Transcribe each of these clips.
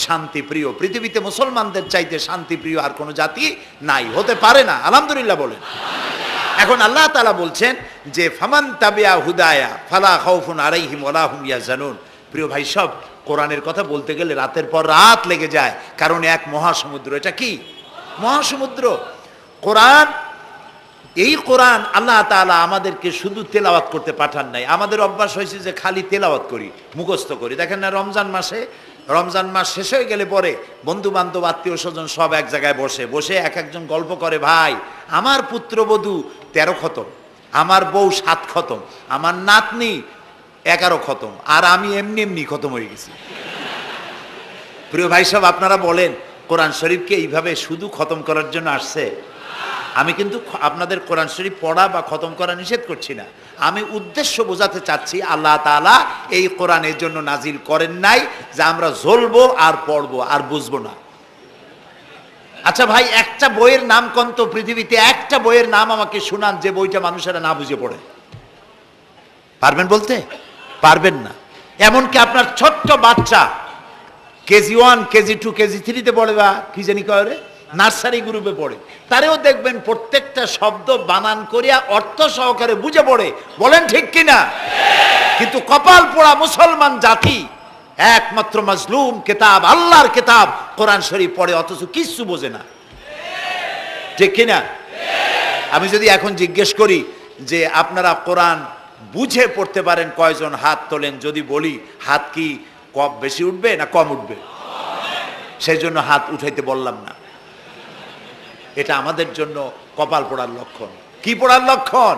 শান্তিপ্রিয়। পৃথিবীতে মুসলমানদের চাইতে শান্তিপ্রিয় আর কোনো জাতি নাই, হতে পারে না। আলহামদুলিল্লাহ বলেন। এখন আল্লাহ তাআলা বলছেন যে ফামান তাবিয়া হুদায়া ফালা খাউফুন আলাইহিম ওয়ালা হুম ইয়াহজানুন। প্রিয় ভাই, সব কোরআনের কথা বলতে গেলে রাতের পর রাত লেগে যায়, কারণ এক মহাসমুদ্র। এটা কি মহাসমুদ্র? কোরআন। এই কোরআন আল্লাহ তাআলা আমাদেরকে শুধু তেলাওয়াত করতে পাঠান নাই। আমাদের অভ্যাস হয়েছে যে খালি তেলাওয়াত করি, মুখস্থ করি। দেখেন না, রমজান মাস শেষ হয়ে গেলে পরে বন্ধু বান্ধব আত্মীয় স্বজন সব এক জায়গায় বসে এক একজন গল্প করে, ভাই আমার পুত্রবধূ 13 খতম, আমার বউ 7 খতম, আমার নাতনি 11 খতম, আর আমি এমনি খতম হয়ে গেছি। প্রিয় ভাই সব, আপনারা বলেন কোরআন শরীফকে এইভাবে শুধু খতম করার জন্য আসছে? আমি কিন্তু আপনাদের কোরআন শরীফ পড়া বা খতম করা নিষেধ করছি না। আমি উদ্দেশ্য বোঝাতে চাচ্ছি, আল্লাহ তাআলা এই কোরআনের জন্য নাজিল করেন নাই যে আমরা জ্বলবো আর পড়বো আর বুঝবো না। আচ্ছা ভাই, একটা বইয়ের নাম কোন তো পৃথিবীতে, একটা বইয়ের নাম আমাকে শুনান যে বইটা মানুষেরা না বুঝে পড়ে? পারবেন বলতে? পারবেন না। এমনকি আপনার ছোট্ট বাচ্চা কেজি 1, কেজি 2, কেজি 3-তে পড়ে, বা কি জানি কয়, নার্সারি গ্রুপে পড়ে, তারেও দেখবেন প্রত্যেকটা শব্দ বানান করিয়া অর্থ সহকারে বুঝে পড়ে। বলেন ঠিক কিনা? কিন্তু কপাল পোড়া মুসলমান জাতি একমাত্র মাজলুম কিতাব, আল্লাহর কিতাব কোরআন শরীফ পড়ে, অথচ কিছু বোঝে না। ঠিক কিনা? আমি যদি এখন জিজ্ঞেস করি যে আপনারা কোরআন বুঝে পড়তে পারেন কয়জন, হাত তোলেন। যদি বলি হাত কি কম বেশি উঠবে না কম উঠবে? সেই জন্য হাত উঠাইতে বললাম না। এটা আমাদের জন্য কপাল পোড়ার লক্ষণ। কি পোড়ার লক্ষণ?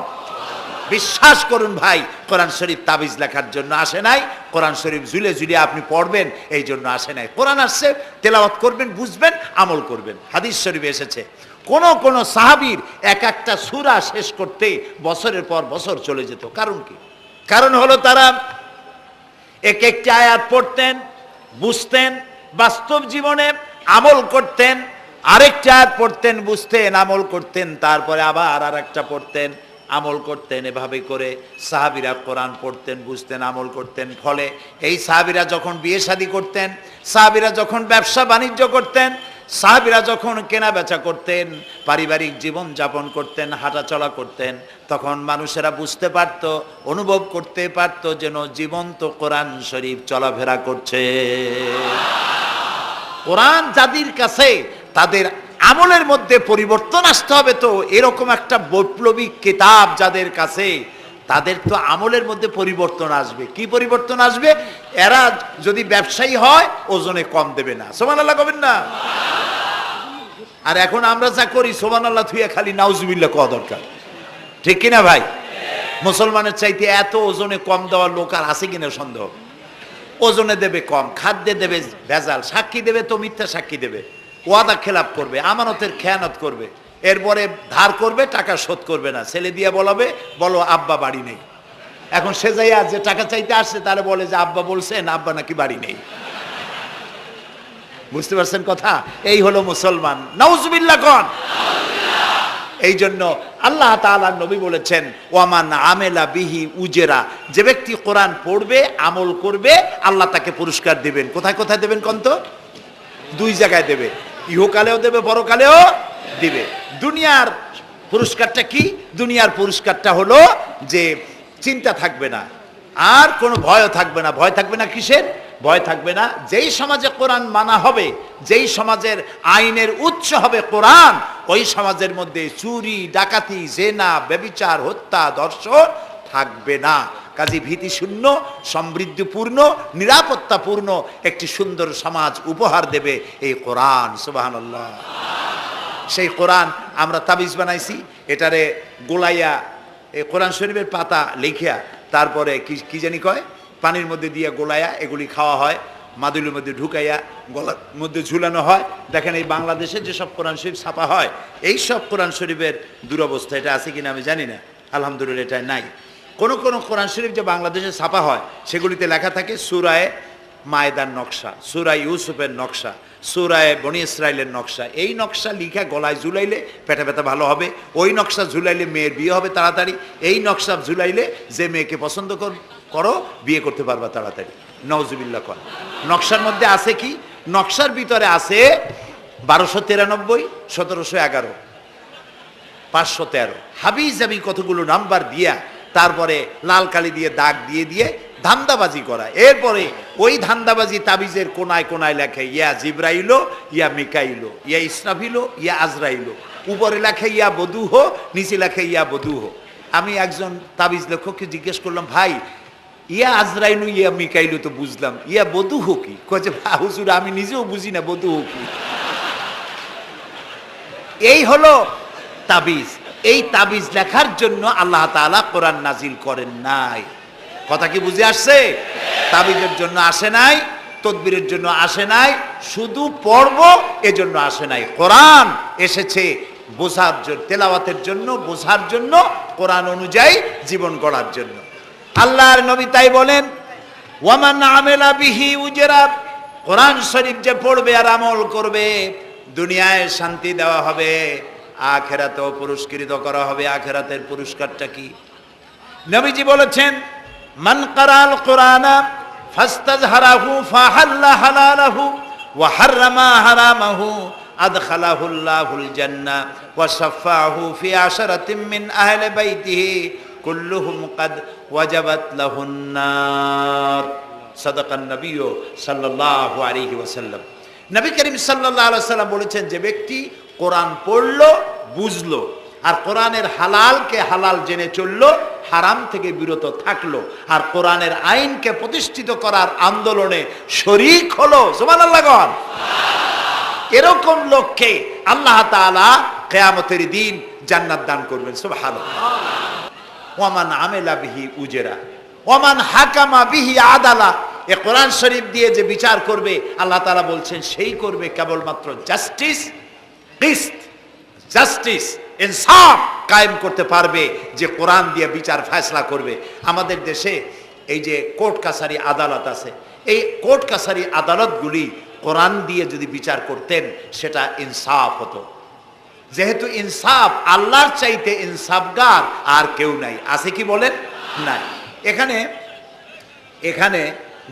বিশ্বাস করুন ভাই, কোরআন শরীফ তাবিজ লেখার জন্য আসে নাই, কোরআন শরীফ ঝুলে ঝুলে আপনি পড়বেন এই জন্য আসে নাই। কোরআন আসছে তেলাওয়াত করবেন, বুঝবেন, আমল করবেন। হাদিস শরীফে এসেছে কোন সাহাবীর এক একটা সূরা শেষ করতে বছরের পর বছর চলে যেত। কারণ কি? কারণ হলো তারা এক একটি আয়াত পড়তেন, বুঝতেন, বাস্তব জীবনে আমল করতেন, আরেকটা আয়াত পড়তেন, বুঝতেন, আমল করতেন, তারপরে আবার আরেকটা পড়তেন, আমল করতেন। এভাবে করে সাহাবীরা কোরআন পড়তেন, বুঝতেন, আমল করতেন। ফলে এই সাহাবীরা যখন বিয়ে শাদী করতেন, সাহাবীরা যখন ব্যবসা বাণিজ্য করতেন, সাহাবীরা যখন কেনা বেচা করতেন, পারিবারিক জীবন যাপন করতেন, হাঁটাচলা করতেন, তখন মানুষেরা বুঝতে পারত, অনুভব করতে পারত যেন জীবন্ত কোরআন শরীফ চলাফেরা করছে। কোরআন যাদের কাছে, তাদের আমলের মধ্যে পরিবর্তন আসতে হবে। তো এরকম একটা বৈপ্লবিক কিতাব যাদের কাছে, তাদের তো আমলের মধ্যে পরিবর্তন আসবে। কি পরিবর্তন আসবে? এরা যদি ব্যবসায়ী হয় ওজনে কম দেবে না। সুবহানাল্লাহ কবেন না? আর এখন আমরা যা করি, সুবহানাল্লাহ থুইয়া খালি নাউজুবিল্লাহ কওয়া দরকার। ঠিক কিনা ভাই? মুসলমানের চাইতে এত ওজনে কম দেওয়ার লোক আর আছে কিনা সন্দেহ। ওজনে দেবে কম, খাদ্যে দেবে ভেজাল, সাক্ষী দেবে তো মিথ্যা সাক্ষী দেবে, ওয়াদা খেলাপ করবে, আমানতের খেয়ানত করবে, এরপরে ধার করবে, টাকা শোধ করবে না। ছেলে দিয়ে বলো আব্বা বাড়ি নেই। এখন সে যাইয়া যে টাকা চাইতে আসছে তারা বলে যে আব্বা বলছেন আব্বা নাকি বাড়ি নেই। বুঝতে পারছেন কথা? এই হলো মুসলমান। নাউজুবিল্লাহ কোন। এই জন্য আল্লাহ তাআলা নবী বলেছেন, ওয়ামান আমেলা বিহি উজেরা, যে ব্যক্তি কোরআন পড়বে, আমল করবে, আল্লাহ তাকে পুরস্কার দিবেন। কোথায় কোথায় দেবেন কোন তো? 2 জায়গায় দেবে, ইহকালেও দেবে, পরকালেও দিবে। দুনিয়ার পুরস্কারটা কি? দুনিয়ার পুরস্কারটা হলো যে চিন্তা থাকবে না, আর কোনো ভয়ও থাকবে না। ভয় থাকবে না কিসের? ভয় থাকবে না যেই সমাজে কোরআন মানা হবে, যেই সমাজের আইনের উৎস হবে কোরআন, ওই সমাজের মধ্যে চুরি, ডাকাতি, জেনা, ব্যভিচার, হত্যা, ধর্ষণ থাকবে না। কাজী ভীতিশূন্য, সমৃদ্ধিপূর্ণ, নিরাপত্তাপূর্ণ একটি সুন্দর সমাজ উপহার দেবে এই কোরআন। সুবহানাল্লাহ। সেই কোরআন আমরা তাবিজ বানাইছি, এটারে গোলাইয়া, এই কোরআন শরীফের পাতা লিখিয়া, তারপরে কি জানি কয়, পানির মধ্যে দিয়ে গোলাইয়া এগুলি খাওয়া হয়, মাদুলির মধ্যে ঢুকাইয়া গলার মধ্যে ঝুলানো হয়। দেখেন এই বাংলাদেশে যেসব কোরআন শরীফ ছাপা হয়, এই সব কোরআন শরীফের দুরবস্থা। এটা আছে কিনা আমি জানি না, আলহামদুলিল্লাহ এটা নাই। কোন কোরআন শরীফ যে বাংলাদেশে ছাপা হয়, সেগুলিতে লেখা থাকে সূরায়ে মায়েদার নকশা, সূরা ইউসুফের নকশা, সূরায়ে বনি ইসরাইলের নকশা। এই নকশা লিখা গলায় ঝুলাইলে পেটে ব্যথা ভালো হবে, ওই নকশা ঝুলাইলে মেয়ের বিয়ে হবে তাড়াতাড়ি, এই নকশা ঝুলাইলে যে মেয়েকে পছন্দ করো বিয়ে করতে পারবা তাড়াতাড়ি। নাউজুবিল্লাহ কর। নকশার মধ্যে আছে কি? নকশার ভিতরে আছে 1293, 1711, 513 হাবি জাবি কতগুলো নাম্বার দিয়া তারপরে লাল কালি দিয়ে দাগ দিয়ে দিয়ে ধান্দাবাজি করা। এরপরে ওই ধান্দাবাজি তাবিজের কোনায় কোনায় লেখে ইয়া জিব্রাইলো, ইয়া মিকাইলো, ইয়া ইসরাফিলো, ইয়া আজরাইলো। উপরে লেখে ইয়া বদুহ, নিচে লেখে ইয়া বদুহ। আমি একজন তাবিজ লেখককে জিজ্ঞেস করলাম, ভাই ইয়া আজরাইলু ইয়া মিকাইলু তো বুঝলাম, ইয়া বদুহ কি? কয়ে যে হুজুর আমি নিজেও বুঝি না বদুহ কি। এই হলো তাবিজ। এই তাবিজ লেখার জন্য আল্লাহ তাআলা কোরআন নাজিল করেন নাই। কথা কি বুঝে আসছে? তাবিজের জন্য আসে নাই, তদবিরের জন্য আসে নাই, শুধু পড়ব এজন্য আসে নাই। কোরআন এসেছে বোঝার জন্য, তেলাওয়াতের জন্য, বোঝার জন্য, কোরআন অনুযায়ী জীবন গড়ার জন্য। আল্লাহর নবী তাই বলেন, ওয়ামান আমেলা বিহি উজরা, কোরআন শরীফ যে পড়বে আর আমল করবে দুনিয়ায় শান্তি দেওয়া হবে, আখিরাতেও পুরস্কৃত করা হবে। আখিরাতের পুরস্কারটা কি? নবীজি বলেছেন, মান কারাল কোরআনা ফাস্তাজহারাহু ফাহাল্লা হালালাহু ওয়া হাররামা হারামাহু আদখালাহুল্লাহুল জান্নাহ ওয়া শাফাআহু ফি আশরাতিন মিন আহলি বাইতিহি কুল্লুহুম কাদ ওয়াজাবাত লাহুন নার। সাদাকান নবী সাল্লাল্লাহু আলাইহি ওয়াসাল্লাম। নবী করিম সাল্লাল্লাহু আলাইহি ওয়াসাল্লাম বলেছেন, যে ব্যক্তি কোরআন পড়লো, বুঝলো, আর কোরআনের হালালকে হালাল জেনে চললো, হারাম থেকে বিরত থাকলো, আর কোরআনের আইনকে প্রতিষ্ঠিত করার আন্দোলনে শরীক হলো, সুবহানাল্লাহ গণ, এরকম লোককে আল্লাহ তাআলা কিয়ামতের দিন জান্নাত দান করবেন। সুবহানাল্লাহ। ওয়ামান আমেলা বিহি উজরা ওয়ামান হাকামা বিহি আদালা। এ কোরআন শরীফ দিয়ে যে বিচার করবে, আল্লাহ তাআলা বলছেন সেই করবে কেবলমাত্র জাস্টিস, কিসত, জাস্টিস, ইনসাফ কায়েম করতে পারবে, যে কোরআন দিয়ে বিচার ফয়সালা করবে। আমাদের দেশে এই যে কোর্ট কাছারি আদালত আছে, এই কোর্ট কাছারি আদালতগুলি কোরআন দিয়ে যদি বিচার করতেন সেটা ইনসাফ হতো। যেহেতু ইনসাফ, আল্লাহর চাইতে ইনসাফগার আর কেউ নাই। আছে কি বলেন? নাই। এখানে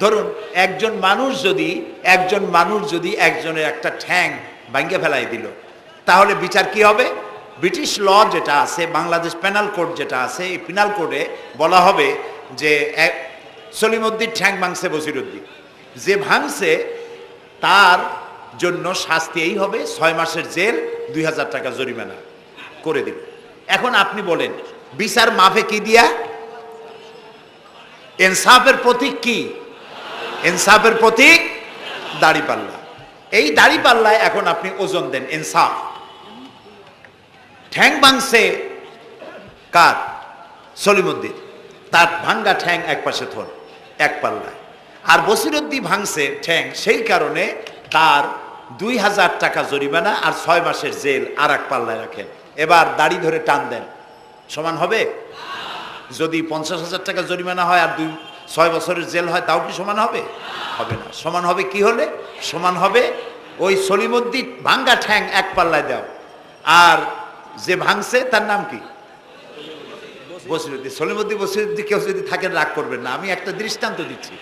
ধরুন একজন মানুষ যদি একজনের একটা ঠ্যাং ভাঙে ফেলাই দিল, তাহলে বিচার কি হবে? ব্রিটিশ ল যেটা আছে, বাংলাদেশ পেনাল কোড যেটা আছে, এই পেনাল কোডে বলা হবে যে সলিমউদ্দিন ঠ্যাং ভাঙছে বসিরউদ্দিন, যে ভাঙছে তার জন্য শাস্তি এই হবে 6 মাসের জেল, 2000 টাকা জরিমানা করে দিল। এখন আপনি বলেন বিচার মাফে কি দিয়া? ইনসাফের প্রতীক কি? ইনসাফের প্রতীক দাড়িপাল্লা। এই দাড়িপাল্লায় এখন আপনি ওজন দেন ইনসাফ। ঠ্যাং ভাঙছে কার? সলিমউদ্দিন, তার ভাঙ্গা ঠ্যাং এক পাশে থন এক পাল্লায়, আর বসিরউদ্দিন ভাঙছে ঠ্যাং, সেই কারণে তার 2000 টাকা জরিমানা আর 6 মাসের জেল আর এক পাল্লায় রাখেন। এবার দাড়ি ধরে টান দেন, সমান হবে? যদি 50,000 টাকা জরিমানা হয় আর 6 বছরের জেল হয়, তাও কি সমান হবে? হবে না। সমান হবে কি হলে? সমান হবে ওই সলিমউদ্দিন ভাঙ্গা ঠ্যাং এক পাল্লায় দাও, আর যে ভাঙছে তার নাম কি? বসিরউদ্দিন। বসিরউদ্দিন কেউ যদি থাকেন রাগ করবেন না, আমি একটা দৃষ্টান্ত দিচ্ছি।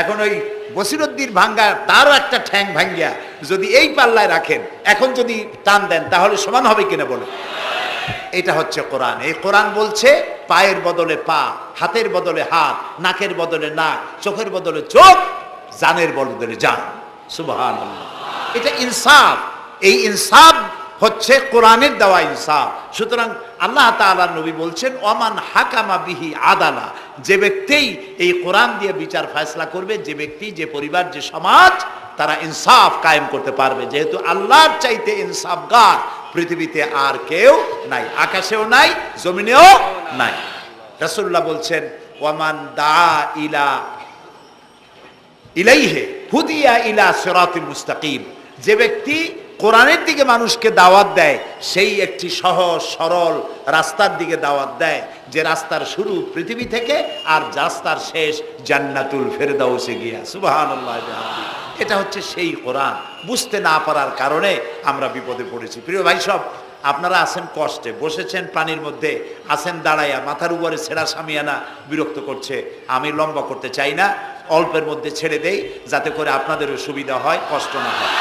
এখন ওই বসিরউদ্দিন ভাঙ্গা তারও একটা ঠ্যাং ভাঙ্গিয়া যদি এই পাল্লায় রাখেন, এখন যদি টান দেন, তাহলে সমান হবে কিনা বলে? এটা হচ্ছে কোরআন। এই কোরআন বলছে পায়ের বদলে পা, হাতের বদলে হাত, নাকের বদলে নাক, চোখের বদলে চোখ, জানের বদলে জান। সুবহানাল্লাহ। এটা ইনসাফ। এই ইনসাফ হচ্ছে কোরআনের দেওয়া ইনসাফ। সুতরাং আল্লাহ তাআলা নবী বলছেন, ওমান হাকামা বিহি আদালা, যে ব্যক্তি এই কোরআন দিয়ে বিচার ফয়সালা করবে, যে ব্যক্তি, যে পরিবার, যে সমাজ, তারা ইনসাফ কায়েম করতে পারবে। যেহেতু আল্লাহর চাইতে ইনসাফগার পৃথিবীতে আর কেউ নাই, আকাশেও নাই, জমিনেও নাই। রাসূলুল্লাহ বলছেন, ওয়ামান দা ইলাইহি হুদিয়া ইলা সিরাতিল মুস্তাকিম, যে ব্যক্তি কোরআনের দিকে মানুষকে দাওয়াত দেয়, সেই একটি সহজ সরল রাস্তার দিকে দাওয়াত দেয়, যে রাস্তার শুরু পৃথিবী থেকে আর রাস্তার শেষ জান্নাতুল ফেরদাউসে গিয়া। সুবহানাল্লাহ। এটা হচ্ছে সেই কোরআন। বুঝতে না পারার কারণে আমরা বিপদে পড়েছি। প্রিয় ভাই সব, আপনারা আছেন কষ্টে, বসেছেন পানির মধ্যে, আছেন দাঁড়াইয়া, মাথার উপরে ছেঁড়া সামিয়ানা বিরক্ত করছে। আমি লম্বা করতে চাই না। অল্পের মধ্যে ছেড়ে দেই, যাতে করে আপনাদেরও সুবিধা হয়, কষ্ট না হয়।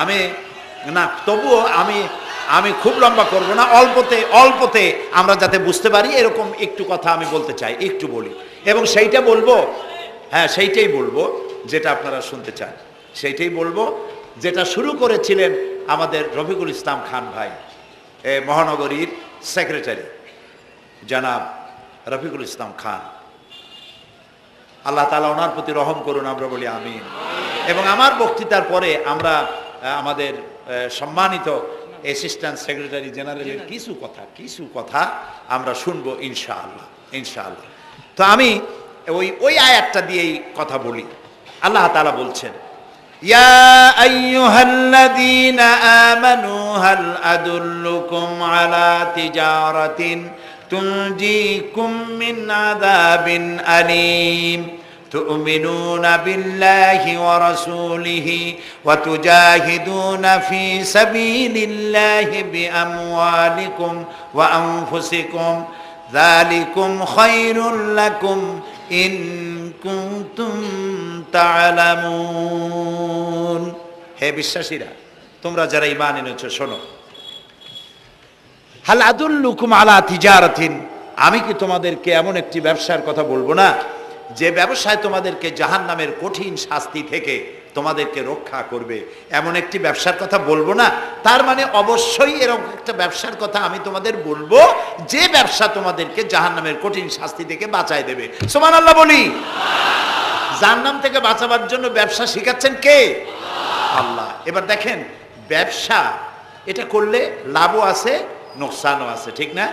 আমি না, তবুও আমি খুব লম্বা করব না, অল্পতে আমরা যাতে বুঝতে পারি এরকম একটু কথা আমি বলতে চাই, একটু বলি, এবং সেইটা বলবো, হ্যাঁ সেইটাই বলবো যেটা আপনারা শুনতে চান, সেইটাই বলবো যেটা শুরু করেছিলেন আমাদের রফিকুল ইসলাম খান ভাই, মহানগরীর সেক্রেটারি জনাব রফিকুল ইসলাম খান। আল্লাহ তাআলা ওনার প্রতি রহম করুন, আমরা বলি আমিন। এবং আমার বক্তৃতার পরে আমরা আমাদের সম্মানিত অ্যাসিস্ট্যান্ট সেক্রেটারি জেনারেলের কিছু কথা আমরা শুনবো ইনশাআল্লাহ। তো আমি ওই আয়াতটা দিয়েই কথা বলি। আল্লাহ তাআলা বলছেন, ইয়া আইয়ুহাল্লাযীনা আমানু হাল আদুল্লুকুম আলা তিজারাতিন তুনজিকুম মিন আযাবিন আলীম تؤمنون بالله ورسوله وتجاهدون في سبيل الله بأموالكم وأنفسكم ذلكم خير لكم إن كنتم تعلمون। হে বিশ্বাসীরা, তোমরা যারা ঈমান এনেছো শোনো, হাল আদুল্লুকুম আলা তিজারাতিন, আমি কি তোমাদেরকে এমন একটি ব্যবসার কথা বলবো না যে ব্যবসায় তোমাদেরকে জাহান্নামের কঠিন শাস্তি থেকে তোমাদেরকে রক্ষা করবে? এমন একটি ব্যবসার কথা বলবো না? তার মানে অবশ্যই এরকম একটা ব্যবসার কথা আমি তোমাদের বলবো যে ব্যবসা তোমাদেরকে জাহান্নামের কঠিন শাস্তি থেকে বাঁচায় দেবে। সুবহানাল্লাহ বলি। জাহান্নাম থেকে বাঁচাবার জন্য ব্যবসা শিখাচ্ছেন কে? আল্লাহ। এবার দেখেন, ব্যবসা এটা করলে লাভও আছে, নোকসানও আছে, ঠিক না?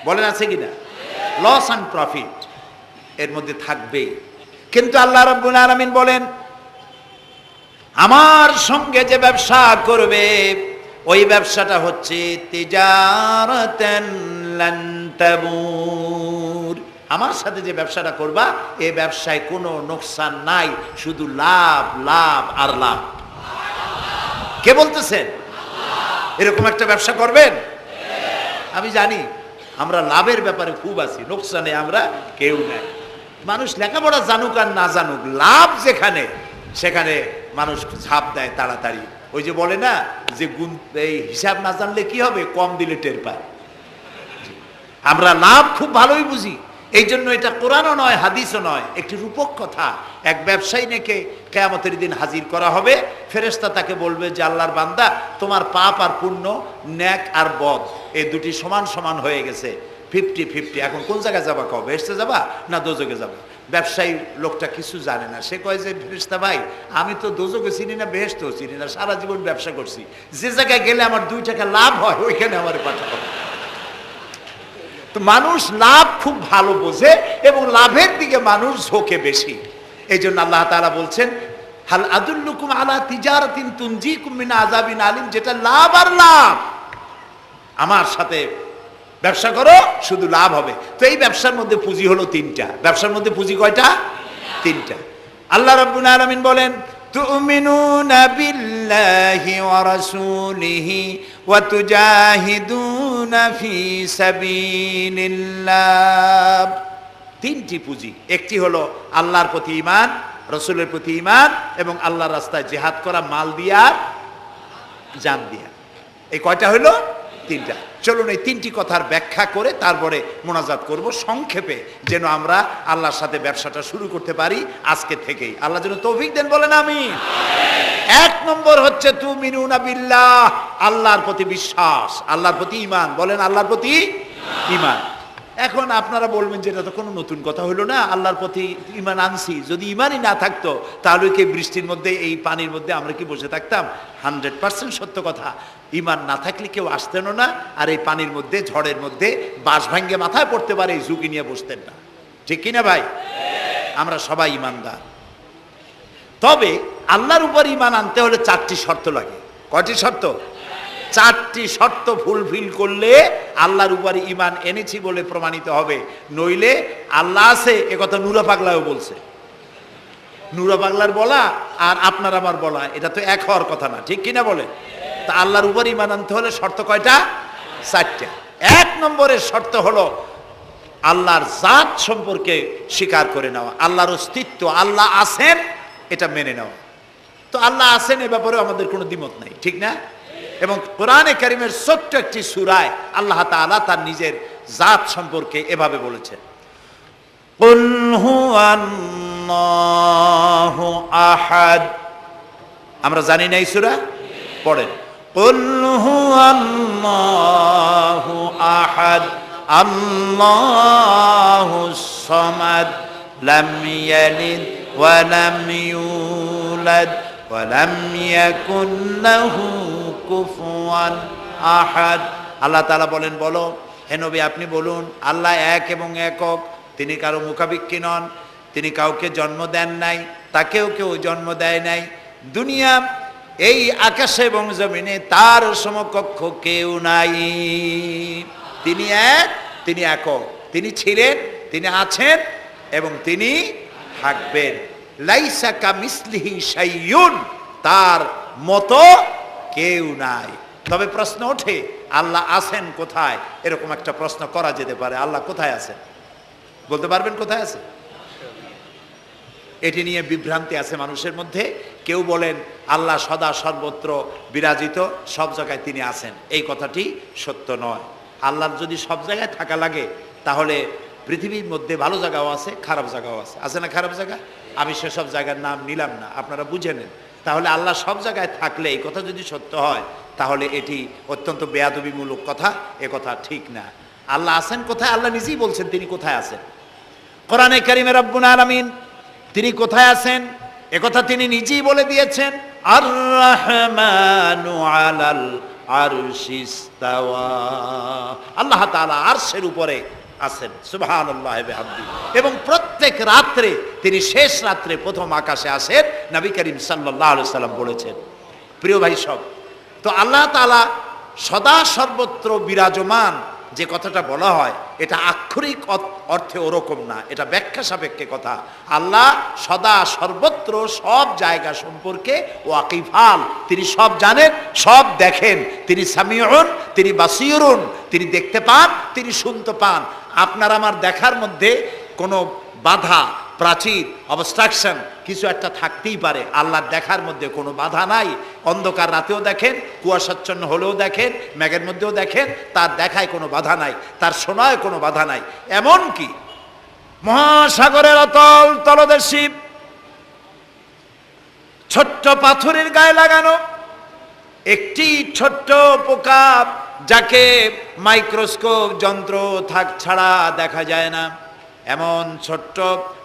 বলেন আছে কিনা? লস অ্যান্ড প্রফিট এর মধ্যে থাকবেই। কিন্তু আল্লাহ রাব্বুল আলামিন বলেন, আমার সঙ্গে যে ব্যবসা করবে ওই ব্যবসাটা হচ্ছে তিজারাতান লান তাবুর। আমার সাথে যে ব্যবসাটা করবা এই ব্যবসায় কোনো নোকসান নাই, শুধু লাভ লাভ আর লাভ। কে বলতেছেন? এরকম একটা ব্যবসা করবেন? আমি জানি আমরা লাভের ব্যাপারে খুব আছি, নোকসানে আমরা কেউ নাই। মানুষ লেখাপড়া জানুক আর না জানুক, লাভ যেখানে সেখানে মানুষ ঝাঁপ দেয় তাড়াতাড়ি। ওই যে বলে না যে এই হিসাব না জানলে কি হবে, কম দিলে টের পায়। আমরা লাভ খুব ভালোই বুঝি, এই জন্য এটা কোরআনও নয় হাদিসও নয়, একটি রূপক কথা। এক ব্যবসায়ী নেকে কিয়ামতের দিন হাজির করা হবে, ফেরেশতা তাকে বলবে যে আল্লাহর বান্দা, তোমার পাপ আর পুণ্য, ন্যাক আর বদ এই দুটি সমান সমান হয়ে গেছে, 50-50, এখন কোন জায়গায় যাবা? কও বেহেশতে যাবা না দোজখে যাবা? ব্যবসায়ী লোকটা কিছু জানে না, সে কয় যে ফেরেশতা ভাই, আমি তো দোজখে চিনি না, বেহেশতেও চিনি না, সারা জীবন ব্যবসা করছি, যে জায়গায় গেলে আমার 2 টাকা লাভ হয় ওইখানে আমার পাঠাবো। তো মানুষ লাভ খুব ভালো বোঝে এবং লাভের দিকে মানুষ ঝোঁকে বেশি। এই জন্য আল্লাহ তাআলা বলছেন, হাল আদুল্লুকুম আলা তিজারাতিন তুনজিকুম মিন আযাবিন আলিম, যেটা লাভ আর লাভ। আমার সাথে ব্যবসা করো, শুধু লাভ হবে। তো এই ব্যবসার মধ্যে পুঁজি হলো 3টা। ব্যবসার মধ্যে পুঁজি কয়টা? 3টা। আল্লাহ রাব্বুল আলামিন বলেন, তুমিনুনা বিল্লাহি ওয়া রাসূলিহি ওয়া তুজাহিদুনা ফি সাবিলিল্লাহ। 3টি পুঁজি। একটি হলো আল্লাহর প্রতি ঈমান, রাসূলের প্রতি ঈমান এবং আল্লাহর রাস্তায় জিহাদ করা, মাল দিয়া জান দিয়া। এই কয়টা হলো? 3টা। চলুন এই 3টি কথার ব্যাখ্যা করে তারপরে মোনাজাত করব সংক্ষেপে, যেন আমরা আল্লাহর সাথে ব্যবসাটা শুরু করতে পারি আজকে থেকেই। আল্লাহ যেন তৌফিক দেন, বলেন আমিন। 1 নম্বর হচ্ছে তুমিনুনা বিল্লাহ, আল্লাহর প্রতি বিশ্বাস, আল্লাহর প্রতি ঈমান। বলেন আল্লাহর প্রতি ঈমান। এখন আপনারা বলবেন যে এটা তো কোনো নতুন কথা হলো না, আল্লাহর প্রতি ঈমান আনছি, যদি ঈমানই না থাকতো তাহলে কি বৃষ্টির মধ্যে এই পানির মধ্যে আমরা কি বসে থাকতাম? 100% সত্য কথা। ঈমান না থাকলে কেউ আসতেন না, আর এই পানির মধ্যে, ঝড়ের মধ্যে বাঁশ ভাঙ্গে মাথায় পড়তে পারে এই ঝুঁকি নিয়ে বসতেন না, ঠিক কিনা ভাই? আমরা সবাই ঈমানদার। তবে আল্লাহর উপর ঈমান আনতে হলে 4টি শর্ত লাগে। কয়টি শর্ত? 4টি শর্ত ফুলফিল করলে আল্লাহর উপর ঈমান এনেছি বলে প্রমাণিত হবে। নইলে আল্লাহ আছে এ কথা নুরা পাগলাও বলছে। নুরা পাগলার বলা আর আপনার আমার বলা এটা তো এক হওয়ার কথা না, ঠিক কিনা বলে? তা আল্লাহর উপর ঈমান আনতে হলে শর্ত কয়টা? 4টা। এক নম্বরের শর্ত হলো আল্লাহর জাত সম্পর্কে স্বীকার করে নেওয়া, আল্লাহর অস্তিত্ব, আল্লাহ আছেন এটা মেনে নেওয়া। তো আল্লাহ আছেন এ ব্যাপারে আমাদের কোনো দ্বিমত নাই, ঠিক না? এবং কোরআনে কারিমের ছোট্ট একটি সূরায় আল্লাহ তাআলা তার নিজের জাত সম্পর্কে এভাবে বলেছেন, কুল হুয়াল্লাহু আহাদ। আমরা জানি না এই সূরা? পড়েন, কুল হুয়াল্লাহু আহাদ আল্লাহুস সামাদ লাম ইয়ালিদ ওয়া লাম ইউলাদ ওয়া লাম ইয়াকুন লাহু কুফুয়ান আহাদ। আল্লাহ তাআলা বলেন, বলো হে নবী আপনি বলুন, আল্লাহ এক এবং একক, তিনি কারো মুখাপেক্ষী নন, তিনি কাউকে জন্ম দেন নাই, তাকেও কেউ জন্ম দেয় নাই। দুনিয়া এই আকাশে এবং জমিনে তার সমকক্ষ কেউ নাই। তিনি এক, তিনি একক, তিনি ছিলেন, তিনি আছেন এবং তিনি থাকবেন। লাইসা কামিসলিহি শাইউন, তার মতো কেউ নাই। তবে প্রশ্ন ওঠে আল্লাহ আছেন কোথায়? এরকম একটা প্রশ্ন করা যেতে পারে, আল্লাহ কোথায় আছেন? বলতে পারবেন কোথায় আছে? এটি নিয়ে বিভ্রান্তি আছে মানুষের মধ্যে। কেউ বলেন আল্লাহ সদা সর্বত্র বিরাজিত, সব জায়গায় তিনি আছেন। এই কথাটি সত্য নয়। আল্লাহর যদি সব জায়গায় থাকা লাগে তাহলে পৃথিবীর মধ্যে ভালো জায়গাও আছে, খারাপ জায়গাও আছে। আছে না খারাপ জায়গা? আমি সেসব জায়গার নাম নিলাম না, আপনারা বুঝে নেন। তাহলে আল্লাহ সব জায়গায় থাকলে এই কথা যদি সত্য হয় তাহলে এটি অত্যন্ত বেয়াদবিমূলক কথা, এ কথা ঠিক না। আল্লাহ আছেন কোথায়? আল্লাহ নিজেই বলছেন তিনি কোথায় আছেন। কোরআনে কারিমে রব্বুল আলামিন তিনি কোথায় আছেন একথা তিনি নিজেই বলে দিয়েছেন, আর রহমানু আলাল আরশিস তাওয়া। আল্লাহ তাআলা আরশের উপরে আছেন, সুবহানাল্লাহি ওয়া বিহামদিহি। এবং প্রত্যেক রাত্রে তিনি শেষ রাত্রে প্রথম আকাশে আসেন, নবী করিম সাল্লাল্লাহু আলাইহি সাল্লাম বলেছেন। প্রিয় ভাই সব, তো আল্লাহ তাআলা সদা সর্বত্র বিরাজমান যে কথাটা বলা হয় এটা আক্ষরিক অর্থে ওরকম না, এটা ব্যাখ্যা সাপেক্ষে কথা। আল্লাহ সদা সর্বত্র সব জায়গা সম্পর্কে ওয়াকিফাল, তিনি সব জানেন, সব দেখেন। তিনি সামিউন, তিনি বাসিরুন, তিনি দেখতে পান, তিনি শুনতে পান। আপনার আমার দেখার মধ্যে কোনো বাধা, প্রাচীর, অবস্ট্রাকশন কিছু একটা থাকতেই পারে। আল্লাহর দেখার মধ্যে কোনো বাধা নাই। অন্ধকার রাতেও দেখেন, কুয়াশাচ্ছন্ন হলেও দেখেন, মেঘের মধ্যেও দেখেন, তার দেখায় কোনো বাধা নাই, তার শোনায় কোনো বাধা নাই। এমনকি মহাসাগরের অতল তলদেশে ছোট্ট পাথরের গায়ে লাগানো একটি ছোট্ট পোকা, যাকে মাইক্রোস্কোপ যন্ত্র ছাড়া দেখা যায় না, এমন ছোট্ট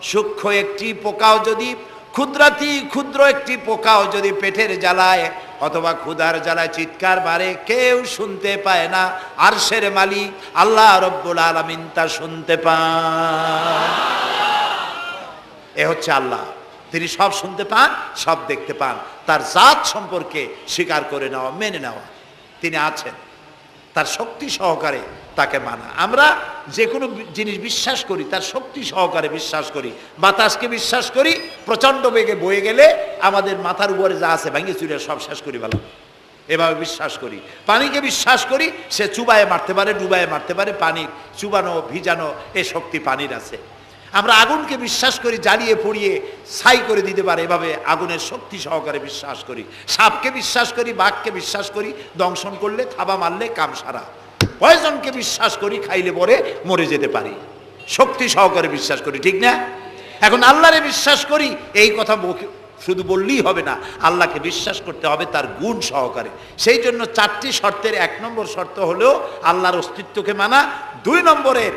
সূক্ষ্ম একটি পোকাও যদি, ক্ষুদ্র একটি পোকাও যদি পেটের জ্বালায় অথবা ক্ষুধার জ্বালায় চিৎকার মারে, কেউ শুনতে পায় না। আরশের মালিক আল্লাহ রব্বুল আলামিন তা শুনতে পান। এ হচ্ছে আল্লাহ, তিনি সব শুনতে পান, সব দেখতে পান। তার জাত সম্পর্কে স্বীকার করে নেওয়া, মেনে নেওয়া, তিনি আছেন, তার শক্তি সহকারে তাকে মানা। আমরা যে কোনো জিনিস বিশ্বাস করি তার শক্তি সহকারে বিশ্বাস করি। বাতাসকে বিশ্বাস করি, প্রচণ্ড বেগে বয়ে গেলে আমাদের মাথার উপরে যা আছে ভেঙে চুরে সব শেষ করি ভালো, এভাবে বিশ্বাস করি। পানিকে বিশ্বাস করি, সে চুবায়ে মারতে পারে, ডুবায়ে মারতে পারে। পানির চুবানো, ভিজানো এ শক্তি পানির আছে। আমরা আগুনকে বিশ্বাস করি, জ্বালিয়ে পুড়িয়ে ছাই করে দিতে পারে, এভাবে আগুনের শক্তি সহকারে বিশ্বাস করি। সাপকে বিশ্বাস করি, বাঘকে বিশ্বাস করি, দংশন করলে, থাবা মারলে কাম সারা। পয়জনকে বিশ্বাস করি, খাইলে পরে মরে যেতে পারি, শক্তি সহকারে বিশ্বাস করি, ঠিক না? এখন আল্লাহরে বিশ্বাস করি, এই কথা শুধু বললেই হবে না, আল্লাহকে বিশ্বাস করতে হবে তার গুণ সহকারে। সেই জন্য 4টি শর্তের 1 নম্বর শর্ত হলো আল্লাহর অস্তিত্বকে মানা। 2 নম্বরের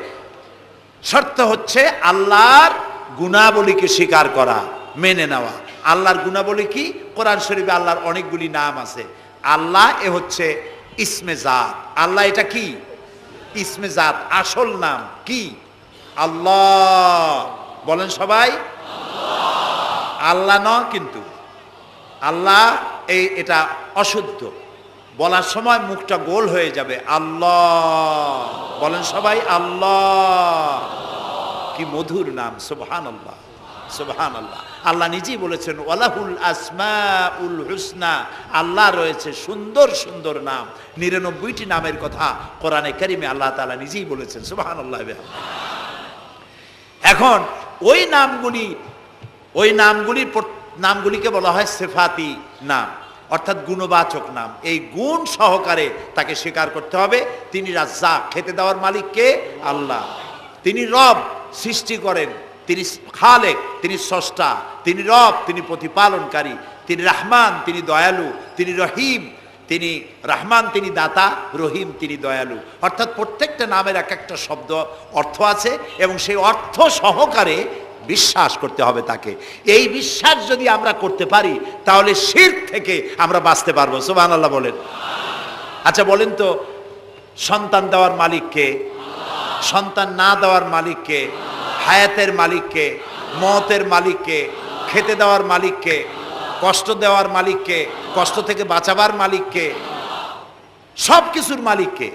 শর্ত হচ্ছে আল্লাহর গুণাবলীকে স্বীকার করা, মেনে নেওয়া। আল্লাহর গুণাবলী কি? কোরআন শরীফে আল্লাহর অনেকগুলি নাম আছে। আল্লাহ এ হচ্ছে ইসমে জাত। আল্লাহ এটা কি? ইসমে জাত, আসল নাম কি? আল্লাহ। বলেন সবাই আল্লাহ। ন কিন্তু আল্লাহ এটা অশুদ্ধ, বলার সময় মুখটা গোল হয়ে যাবে। আল্লাহ বলেন সবাই আল্লাহ। কি মধুর নাম, সুবহানাল্লাহ। সুবহানাল্লাহ। আল্লাহ নিজেই বলেছেন ওয়ালাহুল আসমাউল হুসনা, আল্লাহ রয়েছে সুন্দর সুন্দর নাম। 99টি নামের কথা কোরআনে কারিমে আল্লাহ তাআলা নিজেই বলেছেন। সুবহানাল্লাহ। এখন ওই নামগুলিকে বলা হয় সিফাতি নাম, অর্থাৎ গুণবাচক নাম। এই গুণ সহকারে তাকে স্বীকার করতে হবে। তিনি রাজ্জাক, খেতে দেওয়ার মালিক কে? আল্লাহ। তিনি রব, সৃষ্টি করেন। তিনি খালেক, তিনি স্রষ্টা। তিনি রব, তিনি প্রতিপালনকারী। তিনি রহমান, তিনি দয়ালু। তিনি রহিম, তিনি রহমান, তিনি দাতা। রহিম, তিনি দয়ালু। অর্থাৎ প্রত্যেকটা নামের এক একটা শব্দ অর্থ আছে এবং সেই অর্থ সহকারে বিশ্বাস করতে হবে তাকে। এই বিশ্বাস যদি আমরা করতে পারি তাহলে শিরক থেকে আমরা বাঁচতে পারবো। সুবহানাল্লাহ বলেন। আচ্ছা বলেন তো, সন্তান দেওয়ার মালিক কে? সন্তান না দেওয়ার মালিক কে? হায়াতের মালিক কে? মওতের মালিক কে? খেতে দেওয়ার মালিক কে? কষ্ট দেওয়ার মালিক কে? কষ্ট থেকে বাঁচাবার মালিক কে? সব কিছুর মালিক কে?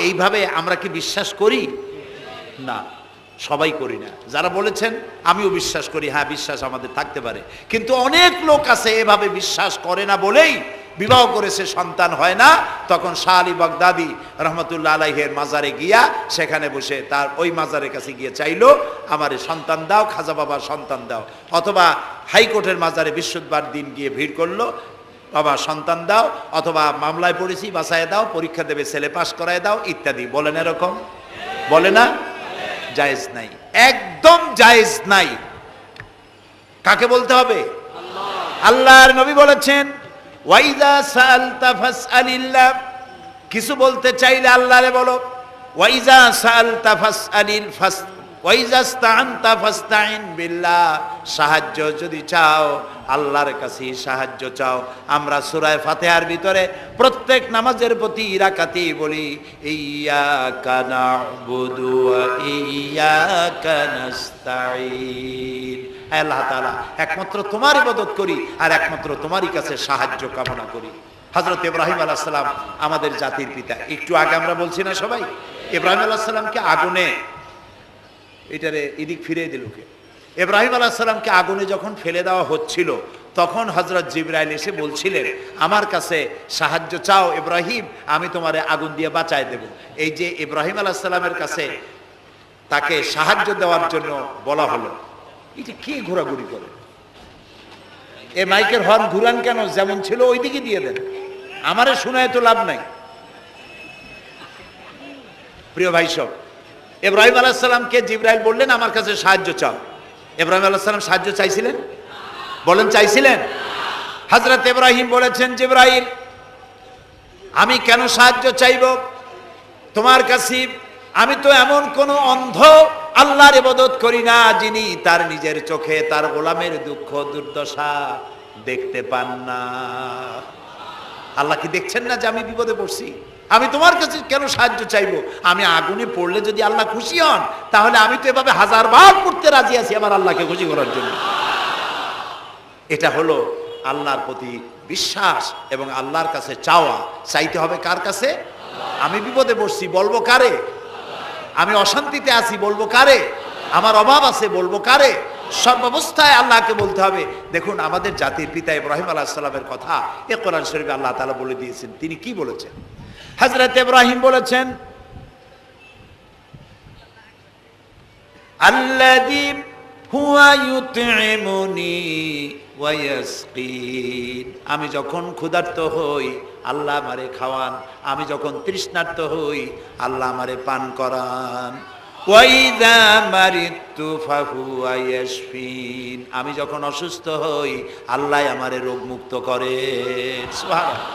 এইভাবে আমরা কি বিশ্বাস করি? না, সবাই করি না। যারা বলেছেন আমিও বিশ্বাস করি, হ্যাঁ বিশ্বাস আমাদের থাকতে পারে, কিন্তু অনেক লোক আছে এভাবে বিশ্বাস করে না বলেই বিবাহ করেছে, সন্তান হয় না। তখন শাহ আলী বাগদাদি রহমতুল্লাহ আলাইহের মাজারে গিয়া সেখানে বসে তার ওই মাজারের কাছে গিয়ে চাইলো আমারে সন্তান দাও, খাজা বাবা সন্তান দাও। অথবা হাইকোর্টের মাজারে বৃহস্পতিবার দিন গিয়ে ভিড় করলো, বাবা সন্তান দাও, অথবা মামলায় পড়েছি বাঁচায় দাও, পরীক্ষা দেবে ছেলে পাশ করায় দাও ইত্যাদি। বলেন এরকম? বলে না? জায়েজ নাই, একদম জায়েজ নাই। কাকে বলতে হবে? আল্লাহর নবী বলেছেন ওয়াইদা সাআলতা ফাসআলিল্লাহ, কিছু বলতে চাইলে আল্লাহরে বলো। ওয়াইজা সাআলতা ফাসআলিল ফাস ওয়াইজা ইসতাআনতা ফাসতাইন বিল্লাহ, সাহায্য যদি চাও আল্লাহর কাছে সাহায্য চাও। আমরা সূরা ফাতিহার ভিতরে প্রত্যেক নামাজের প্রতি রাকাতেই বলি ইয়্যাকা না'বুদু ওয়া ইয়্যাকা নাস্তাঈন। আল্লাহ তাআলা একমাত্র তোমার ইবাদত করি আর একমাত্র তোমারই কাছে সাহায্য কামনা করি। হযরত ইব্রাহিম আলাইহিস সালাম আমাদের জাতির পিতা। একটু আগে আমরা বলছি না সবাই, ইব্রাহিম আলাইহিস সালামকে আগুনে, এটারে এদিক ফিরে দিল কে? ইব্রাহিম আলাইহিস সালামকে আগুনে যখন ফেলে দেওয়া হচ্ছিল তখন হযরত জিবরাইল এসে বলছিলেন আমার কাছে সাহায্য চাও ইব্রাহিম, আমি তোমারে আগুন দিয়ে বাঁচায় দেব। এই যে ইব্রাহিম আলাইহিস সালামের কাছে তাকে সাহায্য দেওয়ার জন্য বলা হলো, এটা কি ঘোরাঘুরি করে? এ মাইকের হর্ন ঘুরান কেন? যেমন ছিল ওই দিকে দিয়ে দেন, আমারে শোনায় তো লাভ নাই। প্রিয় ভাই সব, ইব্রাহিম আলাইহিস সালামকে জিবরাইল বললেন আমার কাছে সাহায্য চাও। ইব্রাহিম আলাইহিস সালাম সাহায্য চাইছিলেন? বলেন চাইছিলেন? হযরত ইব্রাহিম বলেছেন জিবরাইল আমি কেন সাহায্য চাইব তোমার কাছে? আমি তো এমন কোন অন্ধ আল্লাহর ইবাদত করি না যিনি তার নিজের চোখে তার গোলামের দুঃখ দুর্দশা দেখতে পান না। আল্লাহ কি দেখছেন না যে আমি বিপদে পড়ছি? আমি তোমার কাছে কেন সাহায্য চাইবো? আমি আগুনে পড়লে যদি আল্লাহ খুশি হন তাহলে আমি তো এভাবে হাজারবার পড়তে রাজি আছি আমার আল্লাহকে খুশি করার জন্য। এটা হলো আল্লাহর প্রতি বিশ্বাস এবং আল্লাহর কাছে চাওয়া। চাইতে হবে কার কাছে? আমি বিপদে পড়ছি বলবো কারে? আমি অশান্তিতে আছি বলবো কারে? আমার অভাব আছে বলবো কারে? সর্বাবস্থায় আল্লাহকে বলতে হবে। দেখুন আমাদের জাতির পিতা ইব্রাহিম আলাইহিস সালামের কথা এ কোরআন শরীফে আল্লাহ তাআলা বলে দিয়েছেন। তিনি কি বলেছেন? হযরত ইব্রাহিম বলেছেন আল্লাযী হুয়া ইউতঈমুনি ওয়া ইয়াসকিন, আমি যখন ক্ষুধার্ত হই আল্লাহ আমারে খাওয়ান, আমি যখন তৃষ্ণার্ত হই আল্লাহ আমারে পান করান। ওয়া ইযা মারিতু ফাহুয়া ইয়াশফিন, আমি যখন অসুস্থ হই আল্লাহ আমারে রোগ মুক্ত করেন। সুবহানাল্লাহ।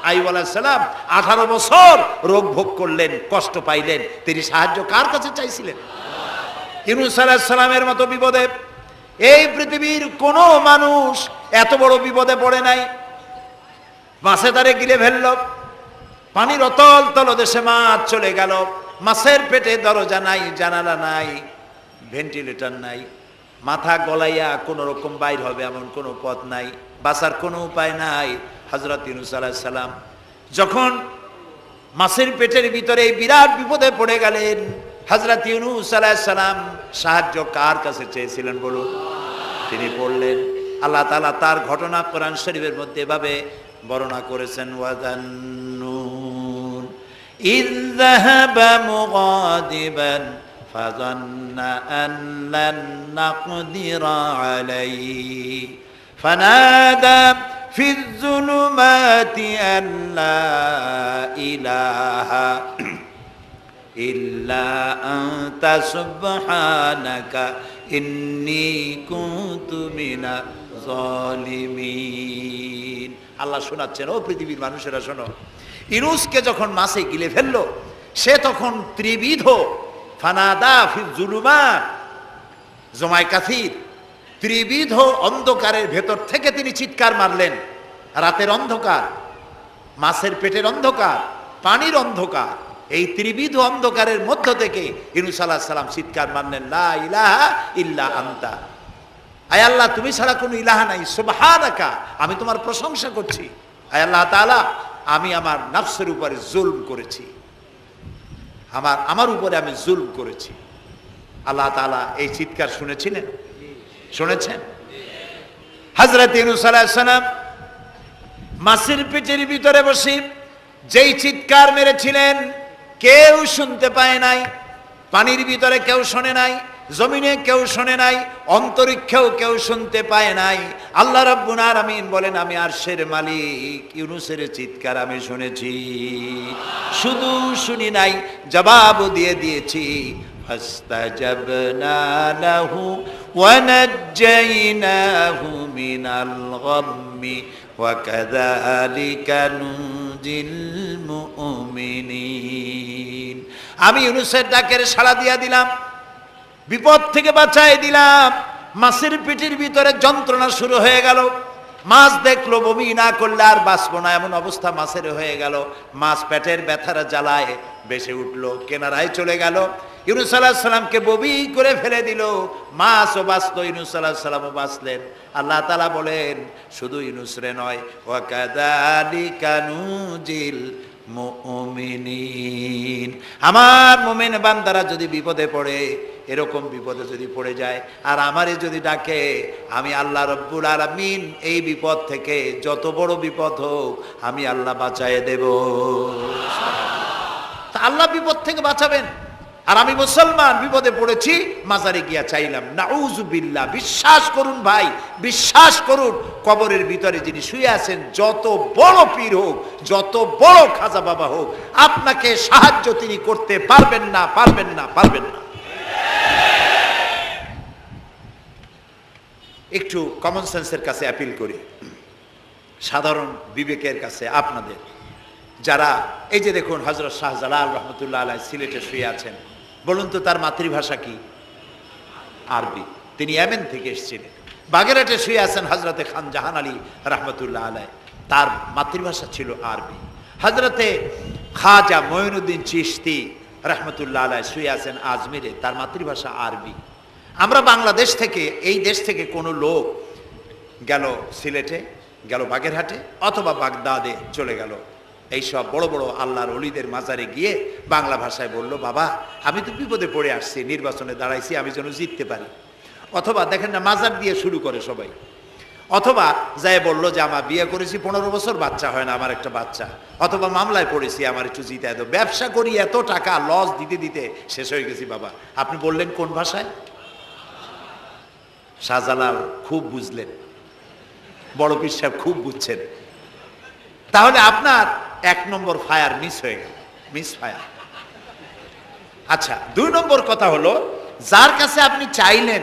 আইয়ুব আলাইহিস সালাম 18 বছর রোগ ভোগ করলেন, কষ্ট পাইলেন, তিনি সাহায্য কার কাছে চাইছিলেন? ইউনূস আলাইহিস সালামের মতো বিপদে এই পৃথিবীর কোন মানুষ এত বড় বিপদে পড়ে নাই। মাছে তারে গিলে ফেলল, পানির অতল তলদেশে মাছ চলে গেল, মাছের পেটে দরজা নাই, জানালা নাই, ভেন্টিলেটর নাই, মাথা গলাইয়া কোন রকম বাইর হবে এমন কোনো পথ নাই, বাঁচার কোনো উপায় নাই। হযরত ইউনূস আলাইহিস সালাম যখন মাছের পেটের ভিতরে এই বিরাট বিপদে পড়ে গেলেন, হযরত ইউনূস আলাইহিস সালাম সাহায্য কার কাছে চেয়েছিলেন বলুন? তিনি পড়লেন। আল্লাহ তাআলা তার ঘটনা কোরআন শরীফের মধ্যে এভাবে বর্ণনা করেছেন, ওয়াজান্নুন ইয যাহাবা মুগাদিবান ফাযান্না আন লান নাকদিরা আলাইহি ফানাদা ফিয যুলুমাতি আন লা ইলাহা ইল্লা আনতা সুবহানাকা ইন্নী কুনতু মিনাজ জালিমিন। আল্লাহ শোনাচ্ছেন, ও পৃথিবীর মানুষেরা শোনো, ইউনূসকে যখন মাছে গিলে ফেললো, সে তখন ত্রিবিধ ফানাদা ফি যুলুমাত জমায় কাসির, ত্রিবিধ অন্ধকারের ভেতর থেকে তিনি চিৎকার মারলেন। রাতের অন্ধকার, মাছের পেটের অন্ধকার, পানির অন্ধকার, এই ত্রিবিধ অন্ধকারের মধ্য থেকে ইউনূস আলাইহিস সালাম চিৎকার মারলেন, লা ইলাহা ইল্লা আনতা, আয় আল্লাহ তুমি ছাড়া কোনো ইলাহা নাই, সুবহানাকা, আমি তোমার প্রশংসা করছি। আয় আল্লাহ তাআলা, আমি আমার নফসের উপরে জুলম করেছি, আমার উপরে আমি জুলম করেছি। আল্লাহ তাআলা এই চিৎকার শুনেছিলেন, শুনেছেন? হযরত ইউনূস আলাইহিস সালাম মাছের পেটের ভিতরে বসে যেই চিৎকার মেরেছিলেন কেউ শুনতে পায় নাই, পানির ভিতরে কেউ শোনে নাই, জমিনে কেউ শোনে নাই, অন্তরিক্ষেও কেউ শুনতে পায় নাই। আল্লাহ রাব্বুল আলামিন বলেন, আমি আরশের মালিক, ইউনূসের চিৎকার আমি শুনেছি, শুধু শুনি নাই, জবাবও দিয়ে দিয়েছি। ফাস্তাজাবনা লাহু ওয়া নাজ্জাইনাহু মিনাল গাম্মি ওয়া কাযালিকা নুনজিল মুমিনিন। আমি ইউনূসের ডাকের সাড়া দিয়া দিলাম, বিপদ থেকে বাঁচাই দিলাম। মাছের পেটের ভিতরে যন্ত্রণা শুরু হয়ে গেল, মাছ দেখলো বমি না করলে আর বাঁচবো না, এমন অবস্থা মাছের হয়ে গেল। মাছ পেটের ব্যথার জ্বালায় বেসে উঠলো, কেনারায় চলে গেল। ইউনূস আলাইহিস সালামকে বমি করে ফেলে দিল, মাছও বাঁচলো, ইউনূস আলাইহিস সালামও বাঁচলেন। আল্লাহ তাআলা বলেন, শুধু ইউনূস রে নয়, ওয়া কাযালিকা নুজিল মুমিনিন, আমার মুমিন বান্দারা যদি বিপদে পড়ে, এরকম বিপদে যদি পড়ে যায় আর আমারে যদি ডাকে, আমি আল্লাহ রব্বুল আলামিন এই বিপদ থেকে যত বড় বিপদ হোক আমি আল্লাহ বাঁচায়ে দেব। তা আল্লাহ বিপদ থেকে বাঁচাবেন, আর আমি মুসলমান বিপদে পড়েছি, মাজারে গিয়া চাইলাম, নাউযুবিল্লাহ। বিশ্বাস করুন ভাই, বিশ্বাস করুন, কবরের ভিতরে যিনি শুয়ে আছেন, যত বড় পীর হোক, যত বড় খাজা বাবা হোক, আপনাকে সাহায্য তিনি করতে পারবেন না, পারবেন না, পারবেন না। একটু কমন সেন্সের কাছে অ্যাপিল করি, সাধারণ বিবেকের কাছে আপনাদের, যারা এই যে দেখুন হযরত শাহজালাল রহমতুল্লাহ আলাইহি সিলেটে শুয়ে আছেন, বলুন তো তার মাতৃভাষা কি? আরবি। তিনি ইয়েমেন থেকে এসেছিলেন। বাগেরহাটে শুয়ে আছেন হযরতে খান জাহান আলী রহমতুল্লাহ আলাইহি, তার মাতৃভাষা ছিল আরবি। হযরতে খাজা মঈনুদ্দিন চিশতি রহমতুল্লাহ আলাইহি শুয়ে আছেন আজমিরে, তার মাতৃভাষা আরবি। আমরা বাংলাদেশ থেকে, এই দেশ থেকে কোনো লোক গেল সিলেটে, গেল বাগেরহাটে অথবা বাগদাদে চলে গেল, এইসব বড় বড় আল্লাহর ওলিদের মাজারে গিয়ে বাংলা ভাষায় বলল, বাবা আমি তো বিপদে পড়ে আসছি, নির্বাচনে দাঁড়াইছি, আমি যেন জিততে পারি। অথবা দেখেন না, মাজার দিয়ে শুরু করে সবাই। অথবা যায় বলল যে আমার বিয়ে করেছি 15 বছর, বাচ্চা হয় না, আমার একটা বাচ্চা। অথবা মামলায় পড়েছি, আমার একটু জিতায় দাও, ব্যবসা করি, এত টাকা লস দিতে দিতে শেষ হয়ে গেছি। বাবা আপনি বললেন কোন ভাষায়? শাহজালাল খুব বুঝলেন, বড় পীর সাহেব খুব বুঝছেন। তাহলে আপনার 1 নম্বর ফায়ার মিস হয়ে গেল, মিস ফায়ার। আচ্ছা, 2 নম্বর কথা হলো, যার কাছে আপনি চাইলেন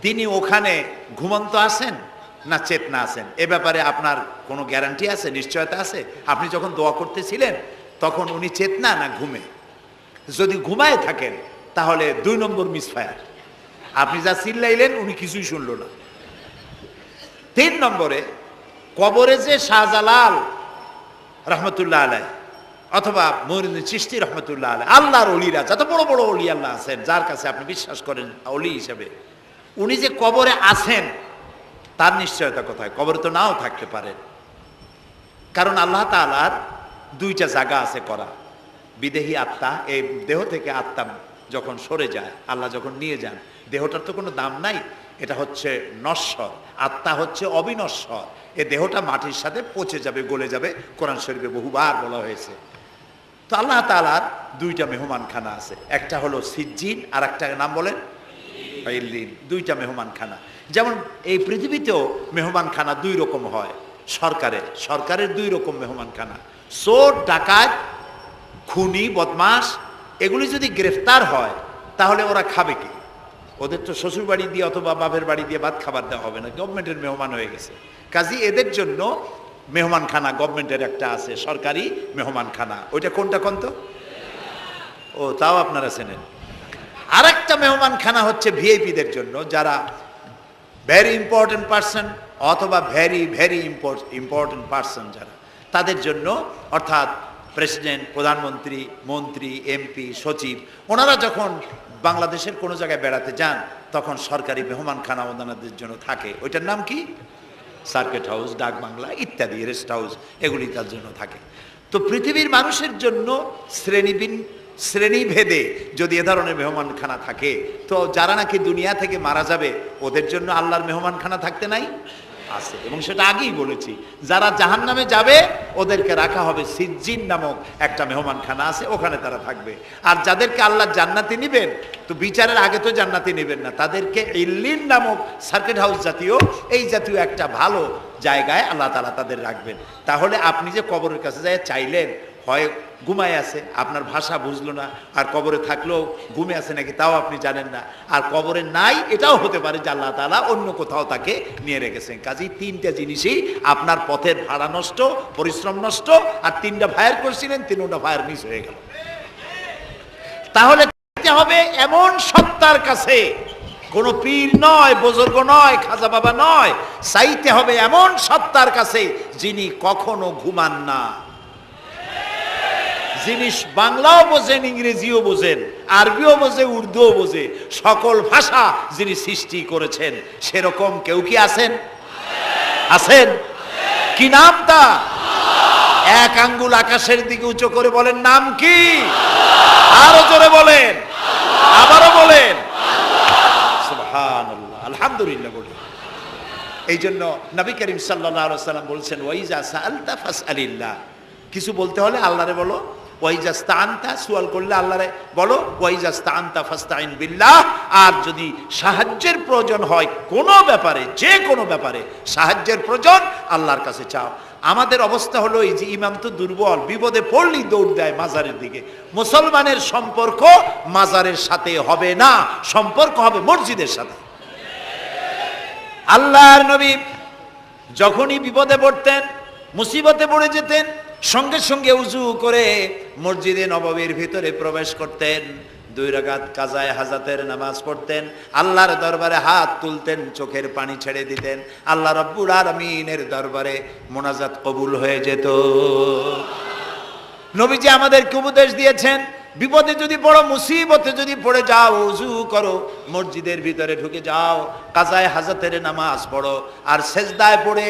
তিনি ওখানে ঘুমন্ত আছেন না চেতনা আছেন, এ ব্যাপারে আপনার কোনো গ্যারান্টি আছে, নিশ্চয়তা আছে? আপনি যখন দোয়া করতেছিলেন তখন উনি চেতনা না ঘুমে? যদি ঘুমায় থাকেন তাহলে 2 নম্বর মিস ফায়ার। আপনি যা চিল্লাইলেন উনি কিছুই শুনল না। 3 নম্বরে, কবরে যে শাহজালাল রহমতুল্লাহ আলাইহি অথবা মঈনুদ্দিন চিশতি রহমতুল্লাহ আলাইহি, আল্লাহর ওলিরা, যত বড় বড় ওলি আল্লাহ আছেন, যার কাছে আপনি বিশ্বাস করেন ওলি হিসেবে, উনি যে কবরে আছেন তার নিশ্চয়তা কোথায়? কবরে তো নাও থাকতে পারেন, কারণ আল্লাহ তাআলার 2টা জায়গা আছে করা। বিদেহী আত্মা, এই দেহ থেকে আত্মা যখন সরে যায়, আল্লাহ যখন নিয়ে যান, দেহটার তো কোনো দাম নাই, এটা হচ্ছে নশ্বর, আত্মা হচ্ছে অবিনশ্বর। এ দেহটা মাটির সাথে পচে যাবে, গলে যাবে, কোরআন শরীফে বহুবার বলা হয়েছে। তো আল্লাহ তাআলার দুইটা মেহমানখানা আছে, একটা হলো সিজ্জিন আর একটা নাম বলেন ইল্লিন, দুইটা মেহমানখানা। যেমন এই পৃথিবীতেও মেহমানখানা দুই রকম হয়, সরকারের দুই রকম মেহমানখানা। চোর, ডাকাত, খুনি, বদমাস এগুলি যদি গ্রেফতার হয় তাহলে ওরা খাবে কি? ওদের তো শ্বশুর বাড়ি দিয়ে অথবা বাপের বাড়ি দিয়ে ভাত খাবার দেওয়া হবে না, গভর্নমেন্টের মেহমান হয়ে গেছে। কাজী এদের জন্য মেহমানখানা গভর্নমেন্টের একটা আছে, সরকারি মেহমানখানা। ওইটা কোনটা কোন তো? ও, তাও আপনারা চেনেন। আর একটা মেহমানখানা হচ্ছে ভিআইপিদের জন্য, যারা ভেরি ইম্পর্টেন্ট পার্সন অথবা ভেরি ভেরি ইম্পর্টেন্ট পার্সন যারা, তাদের জন্য, অর্থাৎ প্রেসিডেন্ট, প্রধানমন্ত্রী, মন্ত্রী, এমপি, সচিব, ওনারা যখন বাংলাদেশের কোনো জায়গায় বেড়াতে যান তখন সরকারি মেহমানখানা ওনাদের জন্য থাকে। ওইটার নাম কি? সার্কিট হাউস, ডাক বাংলা ইত্যাদি, রেস্ট হাউস, এগুলি তার জন্য থাকে। তো পৃথিবীর মানুষের জন্য শ্রেণীভেদে যদি এ ধরনের মেহমানখানা থাকে, তো যারা নাকি দুনিয়া থেকে মারা যাবে ওদের জন্য আল্লাহর মেহমানখানা থাকতে নাই? আছে। এবং সেটা আগেই বলেছি, যারা জাহান্নামে যাবে ওদেরকে রাখা হবে সিজ্জিন নামক একটা মেহমানখানা আছে, ওখানে তারা থাকবে। আর যাদেরকে আল্লাহ জান্নাতে নিবেন, তো বিচারের আগে তো জান্নাতে নেবেন না, তাদেরকে ইল্লিন নামক সার্কিট হাউস জাতীয়, এই জাতীয় একটা ভালো জায়গায় আল্লাহ তাআলা তাদের রাখবেন। তাহলে আপনি যে কবরের কাছে যায় চাইলেন, হয় ঘুমায় আছে, আপনার ভাষা বুঝলো না, আর কবরে থাকলেও ঘুমে আছে নাকি তাও আপনি জানেন না, আর কবরে নাই এটাও হতে পারে যে আল্লাহ তাআলা অন্য কোথাও তাকে নিয়ে রেখেছেন। কাজেই তিনটা জিনিসই, আপনার পথের ভাড়া নষ্ট, পরিশ্রম নষ্ট, আর তিনটা ফায়ার করছিলেন, তিনটা ফায়ার মিস হয়ে গেল। তাহলে হবে এমন সত্তার কাছে, কোনো পীর নয়, বুজুর্গ নয়, খাজা বাবা নয়, চাইতে হবে এমন সত্তার কাছে যিনি কখনো ঘুমান না, যিনি বাংলাও বোঝেন, ইংরেজিও বোঝেন, আরবিও বোঝে, উর্দুও বোঝে, সকল ভাষা যিনি সৃষ্টি করেছেন। সেরকম কেউ কি আছেন? আছেন? কি নাম তা? এক আঙ্গুল আকাশের দিকে উঁচু করে বলেন, নাম কি? আরো জোরে বলেন, আবারও বলেন, সুবহানাল্লাহ, আলহামদুলিল্লাহ বলেন। এই জন্য নবী করিম সাল্লাল্লাহু আলাইহি ওয়াসাল্লাম বলছেন, ওয়াইজা সাআলতা ফাসআলিল্লাহ, কিছু বলতে হলে আল্লাহরে বলো। ওয়াইজাস্তাআনতা, সুয়াল করলে আল্লাহরে বলো। ওয়াইজাস্তাআনতা ফাস্তাইন বিল্লাহ, আর যদি সাহায্যের প্রয়োজন হয় কোনো ব্যাপারে, যে কোনো ব্যাপারে সাহায্যের প্রয়োজন, আল্লাহর কাছে চাও। আমাদের অবস্থা হলো এই যে ইমাম তো দুর্বল, বিপদে পড়লেই দৌড় দেয় মাজারের দিকে। মুসলমানের সম্পর্ক মাজারের সাথে হবে না, সম্পর্ক হবে মসজিদের সাথে। আল্লাহর নবী যখনই বিপদে পড়তেন, মুসিবতে পড়ে যেতেন, সঙ্গে সঙ্গে উজু করে মসজিদে নববীর ভিতরে প্রবেশ করতেন, 2 রাকাত কাজায়ে হাজাতের নামাজ পড়তেন, আল্লাহর দরবারে হাত তুলতেন, চোখের পানি ছেড়ে দিতেন, আল্লাহ রাব্বুল আলামিনের দরবারে মোনাজাত কবুল হয়ে যেত। নবীজি আমাদেরকে উপদেশ দিয়েছেন, বিপদে যদি পড়ো, মুসিবতে যদি পড়ে যাও, উজু করো, মসজিদের ভিতরে ঢুকে যাও, কাজায়ে হাজাতের নামাজ পড়ো, আর সেজদায় পড়ে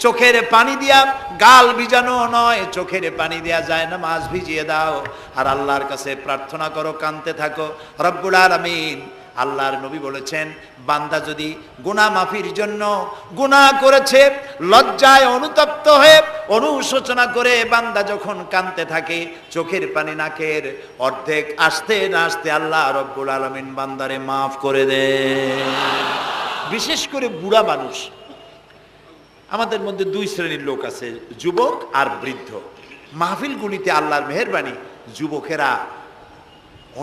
চোখের পানি দিয়া, গাল ভিজানো নয়, চোখের পানি দিয়া যায় নামাজ ভিজিয়ে দাও, আর আল্লাহর কাছে প্রার্থনা করো, কাঁদতে থাকো। রব্বুল আলামিন, আল্লাহর নবী বলেছেন, বান্দা যদি গুনাহ মাফির জন্য গুনাহ করেছে, লজ্জায় অনুতপ্ত হয়ে অনুশোচনা করে বান্দা যখন কাঁদতে থাকে, চোখের পানি নাকের অর্ধেক আসতে না আসতে আল্লাহ রব্বুল আলামিন বান্দারে মাফ করে দেন। বিশেষ করে বুড়া মানুষ, আমাদের মধ্যে 2 শ্রেণীর লোক আছে, যুবক আর বৃদ্ধ। মাহফিলগুলিতে আল্লাহর মেহেরবানি যুবকেরা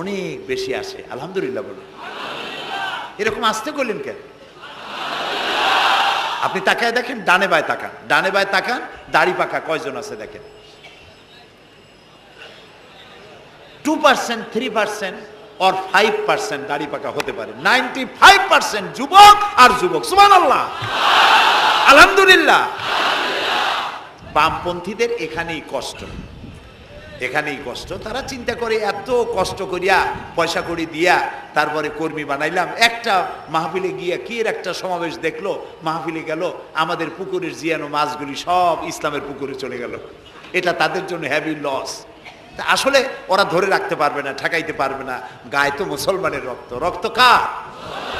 অনেক বেশি আসে, আলহামদুলিল্লাহ বলে। এরকম আসতে করলেন কেন? আপনি তাকায় দেখেন, ডানে বায় তাকান, ডানে বায় তাকান, দাড়ি পাকা কয়জন আছে দেখেন। 2%, 3% or 5% দাড়ি পাকা হতে পারে, 95% যুবক আর যুবক। সুবহানাল্লাহ, আলহামদুলিল্লাহ। বামপন্থীদের এখানেই কষ্ট, এখানেই কষ্ট। তারা চিন্তা করে এত কষ্ট করিয়া পয়সা করি দিয়া তারপরে কর্মী বানাইলাম, একটা মাহফিলে গিয়া কি এর একটা সমাবেশ দেখলো, মাহফিলে গেল, আমাদের পুকুরের জিয়ানো মাছগুলি সব ইসলামের পুকুরে চলে গেল। এটা তাদের জন্য হেভি লস। আসলে ওরা ধরে রাখতে পারবে না, ঠেকাইতে পারবে না। গায়ে তো মুসলমানের রক্ত, রক্ত কার?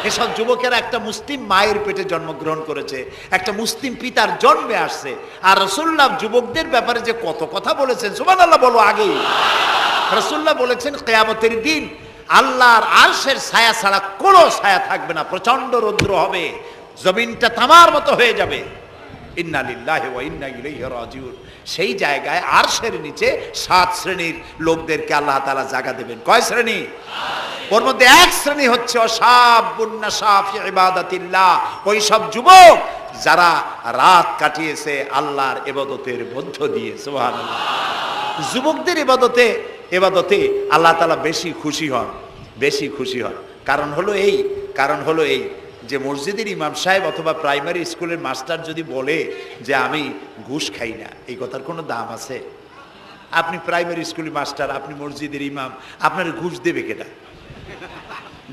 এসব যুবকেরা একটা মুসলিম মায়ের পেটে জন্মগ্রহণ করেছে, একটা মুসলিম পিতার জন্মে আসছে। আর রাসূলুল্লাহ যুবকদের ব্যাপারে যে কত কথা বলেছেন, সুবহানাল্লাহ বলো আগেই। রাসূলুল্লাহ বলেছেন কিয়ামতের দিন আল্লাহর আরশের ছায়া ছাড়া কোনো ছায়া থাকবে না, প্রচন্ড রৌদ্র হবে, জমিনটা তামার মতো হয়ে যাবে। ইন্না লিল্লাহি ওয়া ইন্না ইলাইহি রাজিউন। সেই জায়গায় আরশের নিচে 7 শ্রেণীর লোকদেরকে আল্লাহ তাআলা জায়গা দেবেন। কয় শ্রেণী? ওর মধ্যে এক শ্রেণী হচ্ছে অশাবুন নাশা ফি ইবাদাতিল্লাহ, ওই সব যুবক যারা রাত কাটিয়েছে আল্লাহর ইবাদতের মধ্য দিয়ে। সুবহানাল্লাহ। যুবকদের ইবাদতে আল্লাহ তাআলা বেশি খুশি হন, বেশি খুশি হন। কারণ হলো এই যে মসজিদের ইমাম সাহেব অথবা প্রাইমারি স্কুলের মাস্টার যদি বলে যে আমি ঘুষ খাই না, এই কথার কোনো দাম আছে? আপনি প্রাইমারি স্কুলের মাস্টার, আপনি মসজিদের ইমাম, আপনার ঘুষ দেবে কেটা?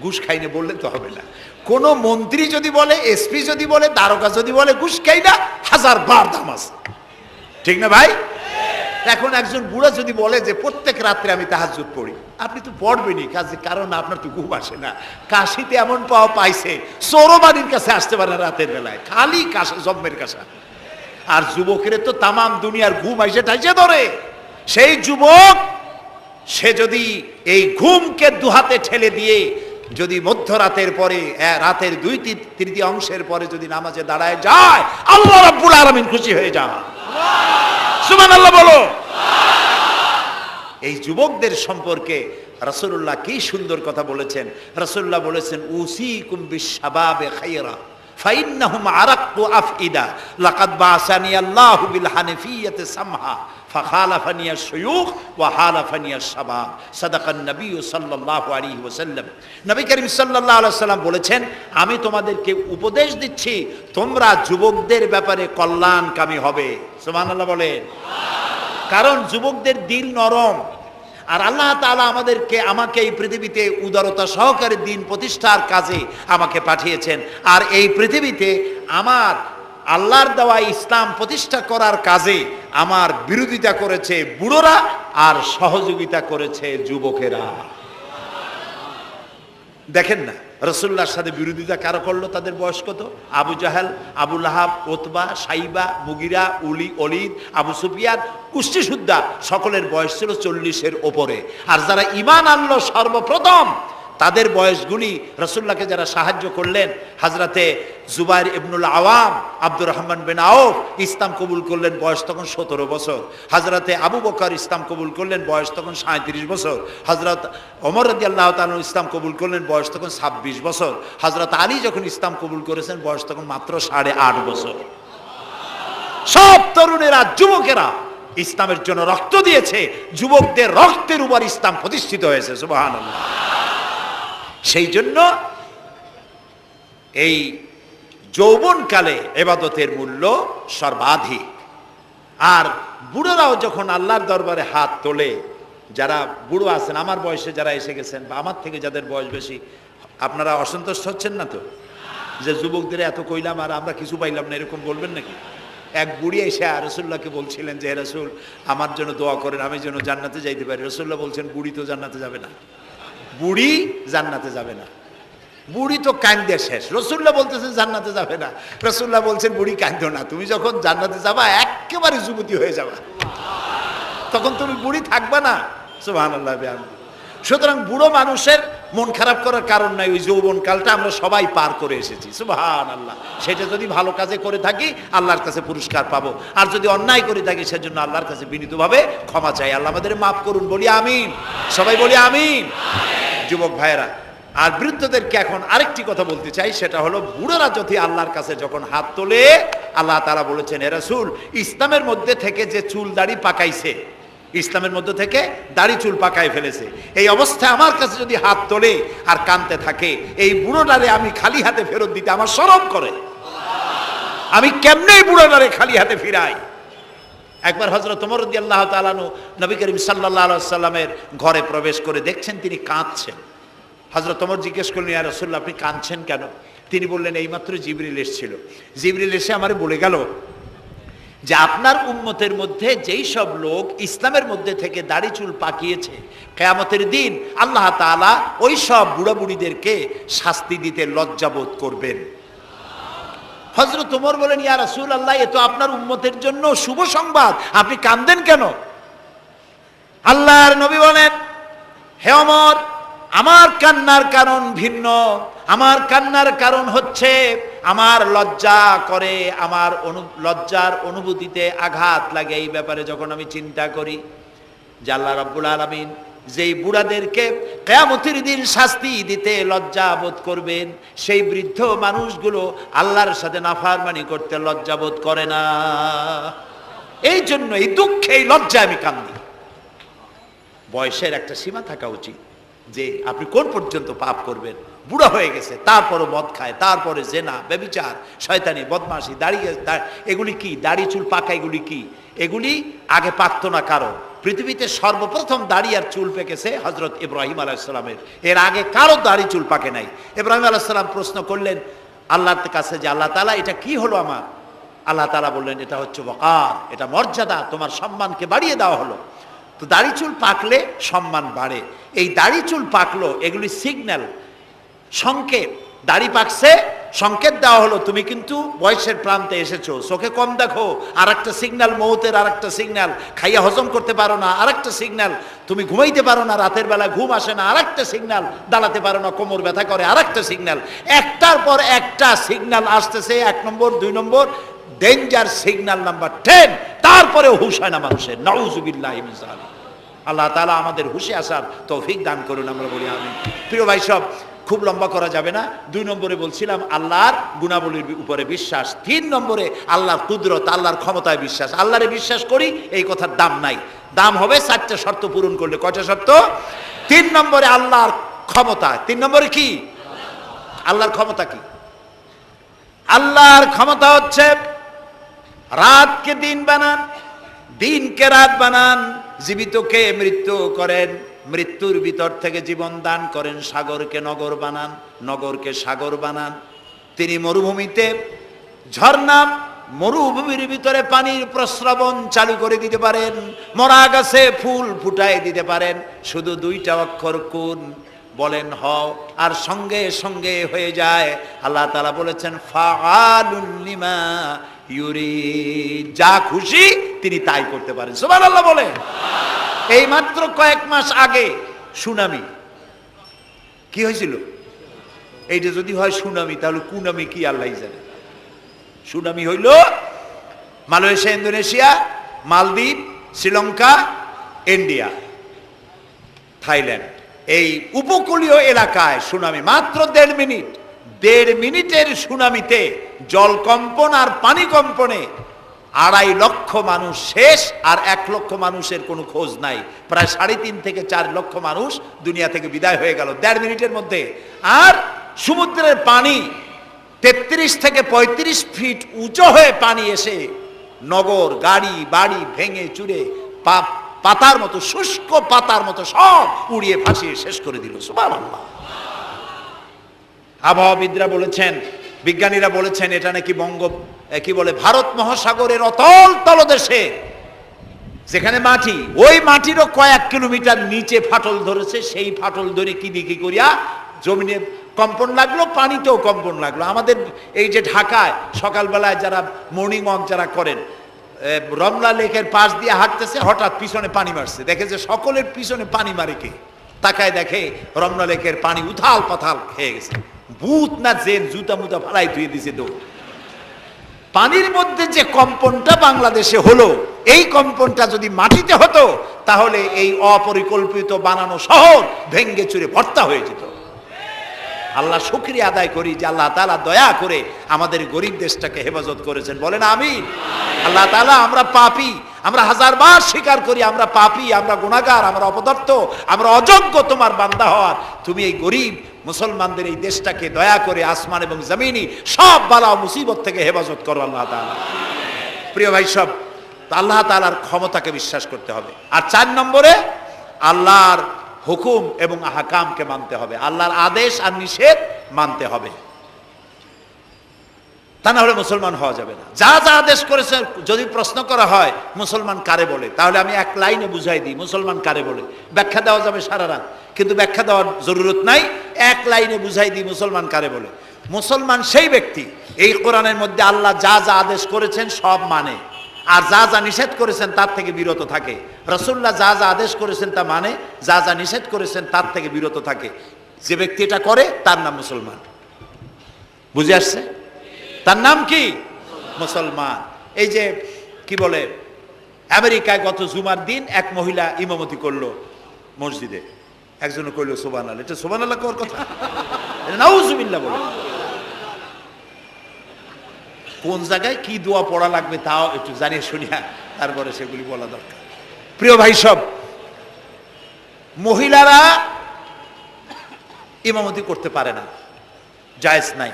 ঘুষ খাই না বললে তো হবে না। কোন মন্ত্রী যদি বলে, এসপি যদি বলে, দারোগা যদি বলে ঘুষ খাই না, 1000 বার দাম আছে, ঠিক না ভাই? এখন একজন বুড়া যদি বলে যে প্রত্যেক রাত্রে আমি তাহাজ্জুদ পড়ি, আপনি তো পড়বেনই, কারণ আপনার তো ঘুম আসে না। কাশিতে এমন পাওয়া পাইছে, চোরবাড়ির কাছে আসতে পারে না রাতের বেলায়, খালি কাশা, জম্মের কাশা। আর যুবকের তো তামাম দুনিয়ার ঘুম আইসে ঠাইসে ধরে। সেই যুবক সে যদি এই ঘুমকে দুহাতে ঠেলে দিয়ে যদি মধ্যরাতের পরে, রাতের 2/3 পরে যদি নামাজে দাঁড়ায় যায়, আল্লাহ রাব্বুল আলামিন খুশি হয়ে যান। সুবহানাল্লাহ বলো। এই যুবকদের সম্পর্কে রাসূলুল্লাহ কি সুন্দর কথা বলেছেন। রাসূলুল্লাহ বলেছেন উসিকুম বিশ-শাবাবে খায়রা ফাইন্নাহুম আরাক্কু আফইদা লাকাদ বাসানি আল্লাহু বিল হানিফিয়্যাতি সামহা ফাখালাফানি আশ-শুয়ুখ ওয়া হালাফানি আশ-শাবাব। সাদাকান নবী সাল্লাল্লাহু আলাইহি ওয়াসাল্লাম। নবী করিম সাল্লাল্লাহু আলাইহি ওয়াসাল্লাম বলেছেন, আমি তোমাদেরকে উপদেশ দিচ্ছি তোমরা যুবকদের ব্যাপারে কল্যাণকামী হবে। সুবহানাল্লাহ বলেন। কারণ যুবকদের দিল নরম, আর আল্লাহ তাআলা আমাকে এই পৃথিবীতে উদারতা সহকারে দিন প্রতিষ্ঠার কাজে আমাকে পাঠিয়েছেন। আর এই পৃথিবীতে আমার আল্লাহর দেওয়া ইসলাম প্রতিষ্ঠা করার কাজে আমার বিরোধিতা করেছে বুড়োরা, আর সহযোগিতা করেছে যুবকেরা। দেখেন না রাসূলুল্লাহর সাথে বিরোধিতা কারা করলো? তাদের বয়স কত? আবু জাহেল, আবু লাহাব, উতবা, সাইবা, মুগিরা, ওলীদ, আবু সুফিয়ান, কুষ্টিসুদ্ধা, সকলের বয়স ছিল 40-এর ওপরে। আর যারা ঈমান আনলো সর্বপ্রথম, তাদের বয়সগুলি রাসূলুল্লাহকে যারা সাহায্য করলেন, হযরতে জুবাইর ইবনুল আওয়াম, আব্দুর রহমান বিন আউফ ইসলাম কবুল করলেন, বয়স তখন 17 বছর। হযরতে আবু বকর ইসলাম কবুল করলেন, বয়স তখন 37 বছর। হযরত ওমর রাদিয়াল্লাহু তাআলা ইসলাম কবুল করলেন, বয়স তখন 26 বছর। হযরত আলী যখন ইসলাম কবুল করেছেন, বয়স তখন মাত্র 8.5 বছর। সব তরুণেরা, যুবকেরা ইসলামের জন্য রক্ত দিয়েছে, যুবকদের রক্তের উপর ইসলাম প্রতিষ্ঠিত হয়েছে। সুবহানাল্লাহ। সেই জন্য এই যৌবনকালে ইবাদতের মূল্য সর্বাধিক। আর বুড়োরাও যখন আল্লাহর দরবারে হাত তোলে, যারা বুড়ো আছেন, আমার বয়সে যারা এসে গেছেন বা আমার থেকে যাদের বয়স বেশি, আপনারা অসন্তুষ্ট হচ্ছেন না তো যে যুবকদের এত কইলাম আর আমরা কিছু পাইলাম না, এরকম বলবেন নাকি? এক বুড়ি এসে রাসূলুল্লাহকে বলছিলেন যে, হে রাসূল, আমার জন্য দোয়া করেন, আমি যেন জান্নাতে যাইতে পারি। রাসূলুল্লাহ বলছেন, বুড়ি তো জান্নাতে যাবে না, বুড়ি জান্নাতে যাবে না, বুড়ি তো কান্দে শেষ। রাসূলুল্লাহ বলতেছেন জান্নাতে যাবে না, রাসূলুল্লাহ বলছেন বুড়ি কান্দো না, তুমি যখন জান্নাতে যাবা একেবারে যুবতী হয়ে যাবা, তখন তুমি বুড়ি থাকবা না। সুবহানাল্লাহ। সুতরাং বুড়ো মানুষের মন খারাপ করার কারণ নাই, ওই যৌবন কালটা আমরা সবাই পার করে এসেছি। সুবহানাল্লাহ। সেটা যদি ভালো কাজে করে থাকি আল্লাহর কাছে পুরস্কার পাবো, আর যদি অন্যায় করে থাকি সেজন্য আল্লাহর কাছে বিনীতভাবে ক্ষমা চাই। আল্লাহ আমাদের মাফ করুন, বলি আমিন, সবাই বলি আমিন। যুবক ভাইয়েরা, আর বৃদ্ধদেরকে এখন আরেকটি কথা বলতে চাই, সেটা হলো বুড়োরা যদি আল্লাহর কাছে যখন হাত তোলে, আল্লাহ তাআলা বলেছেন, হে রাসূল, ইসলামের মধ্যে থেকে যে চুল দাড়ি পাকাইছে, ইসলামের মধ্যে থেকে দাড়ি চুল পাকায় ফেলেছে, এই অবস্থায় আমার কাছে যদি হাত তোলে আর কাঁদতে থাকে, এই বুড়োটারে আমি খালি হাতে ফেরত দিতে আমার শরম করে। আমি কেমনে বুড়োটারে খালি হাতে ফিরাই? একবার হযরত ওমর রাদিয়াল্লাহু তাআলা আনহু নবী করিম সাল্লাল্লাহু আলাইহি ওয়াসাল্লামের ঘরে প্রবেশ করে দেখছেন তিনি কাঁদছেন। হযরত ওমর জিজ্ঞেস করলেন, ইয়া রাসূলুল্লাহ, আপনি কাঁদছেন কেন? তিনি বললেন, এইমাত্র জিবরিল এসেছিল, জিবরিল এসে আমারে বলে গেল যে আপনার উম্মতের মধ্যে যেই সব লোক ইসলামের মধ্যে থেকে দাড়ি চুল পাকিয়েছে, কিয়ামতের দিন আল্লাহ তাআলা ওই সব বুড়া বুড়িদেরকে শাস্তি দিতে লজ্জাবোধ করবেন। হযরত ওমর বলেন, ইয়া রাসূলুল্লাহ, এ তো আপনার উম্মতের জন্য শুভ সংবাদ, আপনি কাঁদেন কেন? আল্লাহর নবী বলেন, হে ওমর, আমার কান্নার কারণ ভিন্ন। আমার কান্নার কারণ হচ্ছে আমার লজ্জা করে, আমার লজ্জার অনুভূতিতে আঘাত লাগে এই ব্যাপারে যখন আমি চিন্তা করি যে আল্লাহ রাব্বুল আলামিন যেই বুড়াদেরকে কিয়ামতের দিন শাস্তি দিতে লজ্জা বোধ করবেন, সেই বৃদ্ধ মানুষগুলো আল্লাহর সাথে নাফরমানি করতে লজ্জা বোধ করে না। এই জন্য এই দুঃখে, এই লজ্জায় আমি কান্দি। বয়সের একটা সীমা থাকা উচিত যে আপনি কোন পর্যন্ত পাপ করবেন। বুড়া হয়ে গেছে, তারপরও মদ খায়, তারপরে জেনা, ব্যভিচার, শয়তানি, বদমাশি, এগুলি কি? দাড়ি চুল পাকা এগুলি কি? এগুলি আগে পাকতো না কারো। পৃথিবীতে সর্বপ্রথম দাড়ি আর চুল পেকেছে হযরত ইব্রাহিম আলাইহিস সালামের। এর আগে কারো দাড়ি চুল পাকে নাই। ইব্রাহিম আলাইহিস সালাম প্রশ্ন করলেন আল্লাহর কাছে যে আল্লাহ তাআলা, এটা কি হলো আমার? আল্লাহ তাআলা বললেন, এটা হচ্ছে ওয়াকার, এটা মর্যাদা, তোমার সম্মানকে বাড়িয়ে দেওয়া হলো। তো দাড়ি চুল পাকলে সম্মান বাড়ে। এই দাড়ি চুল পাকলো, এগুলি সিগন্যাল, সংকেত। দাড়ি পাকছে, সংকেত দেওয়া হলো তুমি কিন্তু বয়সের প্রান্তে এসেছো। চোখে কম দেখো, আর একটা সিগন্যাল, মৌতের আর একটা সিগন্যাল। খাইয়া হজম করতে পারো না, আর একটা সিগন্যাল। তুমি ঘুমাইতে পারো না, রাতের বেলা ঘুম আসে না, আর একটা সিগন্যাল। দাঁড়াতে পারো না, কোমর ব্যথা করে, আর একটা সিগন্যাল। একটার পর একটা সিগন্যাল আসতেছে, 1 নম্বর, 2 নম্বর, ডেঞ্জার সিগন্যাল নাম্বার 10। তারপরেও হুঁশ হয় না মানুষের। নাউযুবিল্লাহি মিন যালিক। আল্লাহ তাআলা আমাদের হুঁশে আসার তৌফিক দান করুন, আমরা বলি আমিন। প্রিয় ভাই সব, খুব লম্বা করা যাবে না। 2 নম্বরে বলছিলাম আল্লাহর গুণাবলীর উপরে বিশ্বাস। 3 নম্বরে আল্লাহর কুদরত, আল্লাহর ক্ষমতায় বিশ্বাস। আল্লাহরে বিশ্বাস করি, এই কথার দাম নাই। দাম হবে 4টা শর্ত পূরণ করলে। কয়টা শর্ত? 3 নম্বরে আল্লাহর ক্ষমতা। 3 নম্বরে কি? আল্লাহর ক্ষমতা কি? আল্লাহর ক্ষমতা হচ্ছে রাতকে দিন বানান, দিনকে রাত বানান, জীবিতকে মৃত্যু করেন, মৃত্যুর ভিতর থেকে জীবন দান করেন, সাগরকে নগর বানান, নগরকে সাগর বানান। তিনি মরুভূমিতে ঝর্ণা, মরুভূমির ভিতরে পানির প্রস্রবণ চালু করে দিতে পারেন, মরা গাছে ফুল ফুটায় দিতে পারেন। শুধু 2টা অক্ষর কুন বলেন হও, আর সঙ্গে সঙ্গে হয়ে যায়। আল্লাহ তাআলা বলেছেন ফাআলুন লিমা ইউরিদ, যা খুশি তিনি তাই করতে পারেন। সুবহানাল্লাহ বলে। এই মাত্র কয়েক মাস আগে সুনামি কি হয়েছিল? এইটা যদি হয় সুনামি, তাহলে কুনামি কি আল্লাহ জানে। সুনামি হইল মালয়েশিয়া, ইন্দোনেশিয়া, মালদ্বীপ, শ্রীলঙ্কা, ইন্ডিয়া, থাইল্যান্ড, এই উপকূলীয় এলাকায় সুনামি। মাত্র 1.5 মিনিট, 1.5 মিনিটের সুনামিতে জলকম্পন আর পানি কম্পনে 2.5 লক্ষ মানুষ শেষ, আর 1 লক্ষ মানুষের কোনো খোঁজ নাই। প্রায় 3.5 থেকে 4 লক্ষ মানুষ দুনিয়া থেকে বিদায় হয়ে গেল 1.5 মিনিটের মধ্যে। আর সমুদ্রের পানি 33 থেকে 35 ফিট উঁচু হয়ে পানি এসে নগর, গাড়ি বাড়ি ভেঙে চুরে পাতার মতো, শুষ্ক পাতার মতো সব উড়িয়ে ভাসিয়ে শেষ করে দিল। সুবহানাল্লাহ। আবহাওয়াবিদরা বলেছেন, বিজ্ঞানীরা বলেছেন, এটা নাকি কি বলে, ভারত মহাসাগরের অতল তলদেশে যেখানে মাটি, ওই মাটিরও কয়েক কিলোমিটার নিচে ফাটল ধরেছে। সেই ফাটল ধরে কি দিকে করিয়া জমিনে কম্পন লাগলো, পানিতেও কম্পন লাগলো। আমাদের এই যে ঢাকায় সকালবেলায় যারা মর্নিং ওয়াক যারা করেন, রমনা লেকের পাশ দিয়ে হাঁটতেছে, হঠাৎ পিছনে পানি মারছে, দেখে যে সকলের পিছনে পানি মারে কে? তাকায় দেখে রমনা লেকের পানি উথাল পাথাল খেয়ে গেছে। ভূত না জেন জুতা মুতা ফালাই ধুয়ে দিছে দৌড়। পানির মধ্যে যে কম্পনটা বাংলাদেশে হলো, এই কম্পনটা যদি মাটিতে হতো, তাহলে এই অপরিকল্পিত বানানো শহর ভেঙ্গে চুরে ভর্তা হয়ে যেত। আল্লাহ শুকরিয়া আদায় করি যে আল্লাহ তাআলা দয়া করে আমাদের গরিব দেশটাকে হেফাজত করেছেন। বলেন আমিন। আল্লাহ তাআলা, আমরা পাপী, আমরা 1000 বার স্বীকার করি আমরা পাপী, আমরা গুনাহগার, আমরা অপদার্থ, আমরা অযোগ্য তোমার বান্দা হওয়ার। তুমি এই গরিব মুসলমানদের এই দেশটাকে দয়া করে আসমান এবং জমিনি সব বালা ও মুসিবত থেকে হেফাজত করো আল্লাহ তাআলা। প্রিয় ভাই সব, আল্লাহ তাআলার ক্ষমতাকে বিশ্বাস করতে হবে। আর 4 নম্বরে আল্লাহর হুকুম এবং আহকামকে মানতে হবে, আল্লাহর আদেশ আর নিষেধ মানতে হবে। তা না হলে মুসলমান হওয়া যাবে না। যা যা আদেশ করেছে, যদি প্রশ্ন করা হয় মুসলমান কারে বলে, তাহলে আমি এক লাইনে বুঝাই দিই মুসলমান কারে বলে। ব্যাখ্যা দেওয়া যাবে সারা রাত, কিন্তু ব্যাখ্যা দেওয়ার জরুরত নাই, এক লাইনে বুঝাই দিই মুসলমান কারে বলে। মুসলমান সেই ব্যক্তি এই কোরআনের মধ্যে আল্লাহ যা যা আদেশ করেছেন সব মানে, আর যা যা নিষেধ করেছেন তার থেকে বিরত থাকে। রাসূলুল্লাহ যা যা আদেশ করেছেন তা মানে, যা যা নিষেধ করেছেন তার থেকে বিরত থাকে। যে ব্যক্তি এটা করে তার নাম মুসলমান। বুঝে আসছে? তার নাম কি? মুসলমান। এই যে কি বলে, আমেরিকায় গত জুমার দিন এক মহিলা ইমামতি করলো মসজিদে, একজন কইল সুবহানাল্লাহ। এটা সুবহানাল্লাহ কোর কথা, নাউজুবিল্লাহ বলে। কোন জায়গায় কি দোয়া পড়া লাগবে তাও একটু জানিয়ে শুনিয়া তারপরে সেগুলি বলা দরকার। প্রিয় ভাই সব, মহিলারা ইমামতি করতে পারে না, জায়েজ নাই,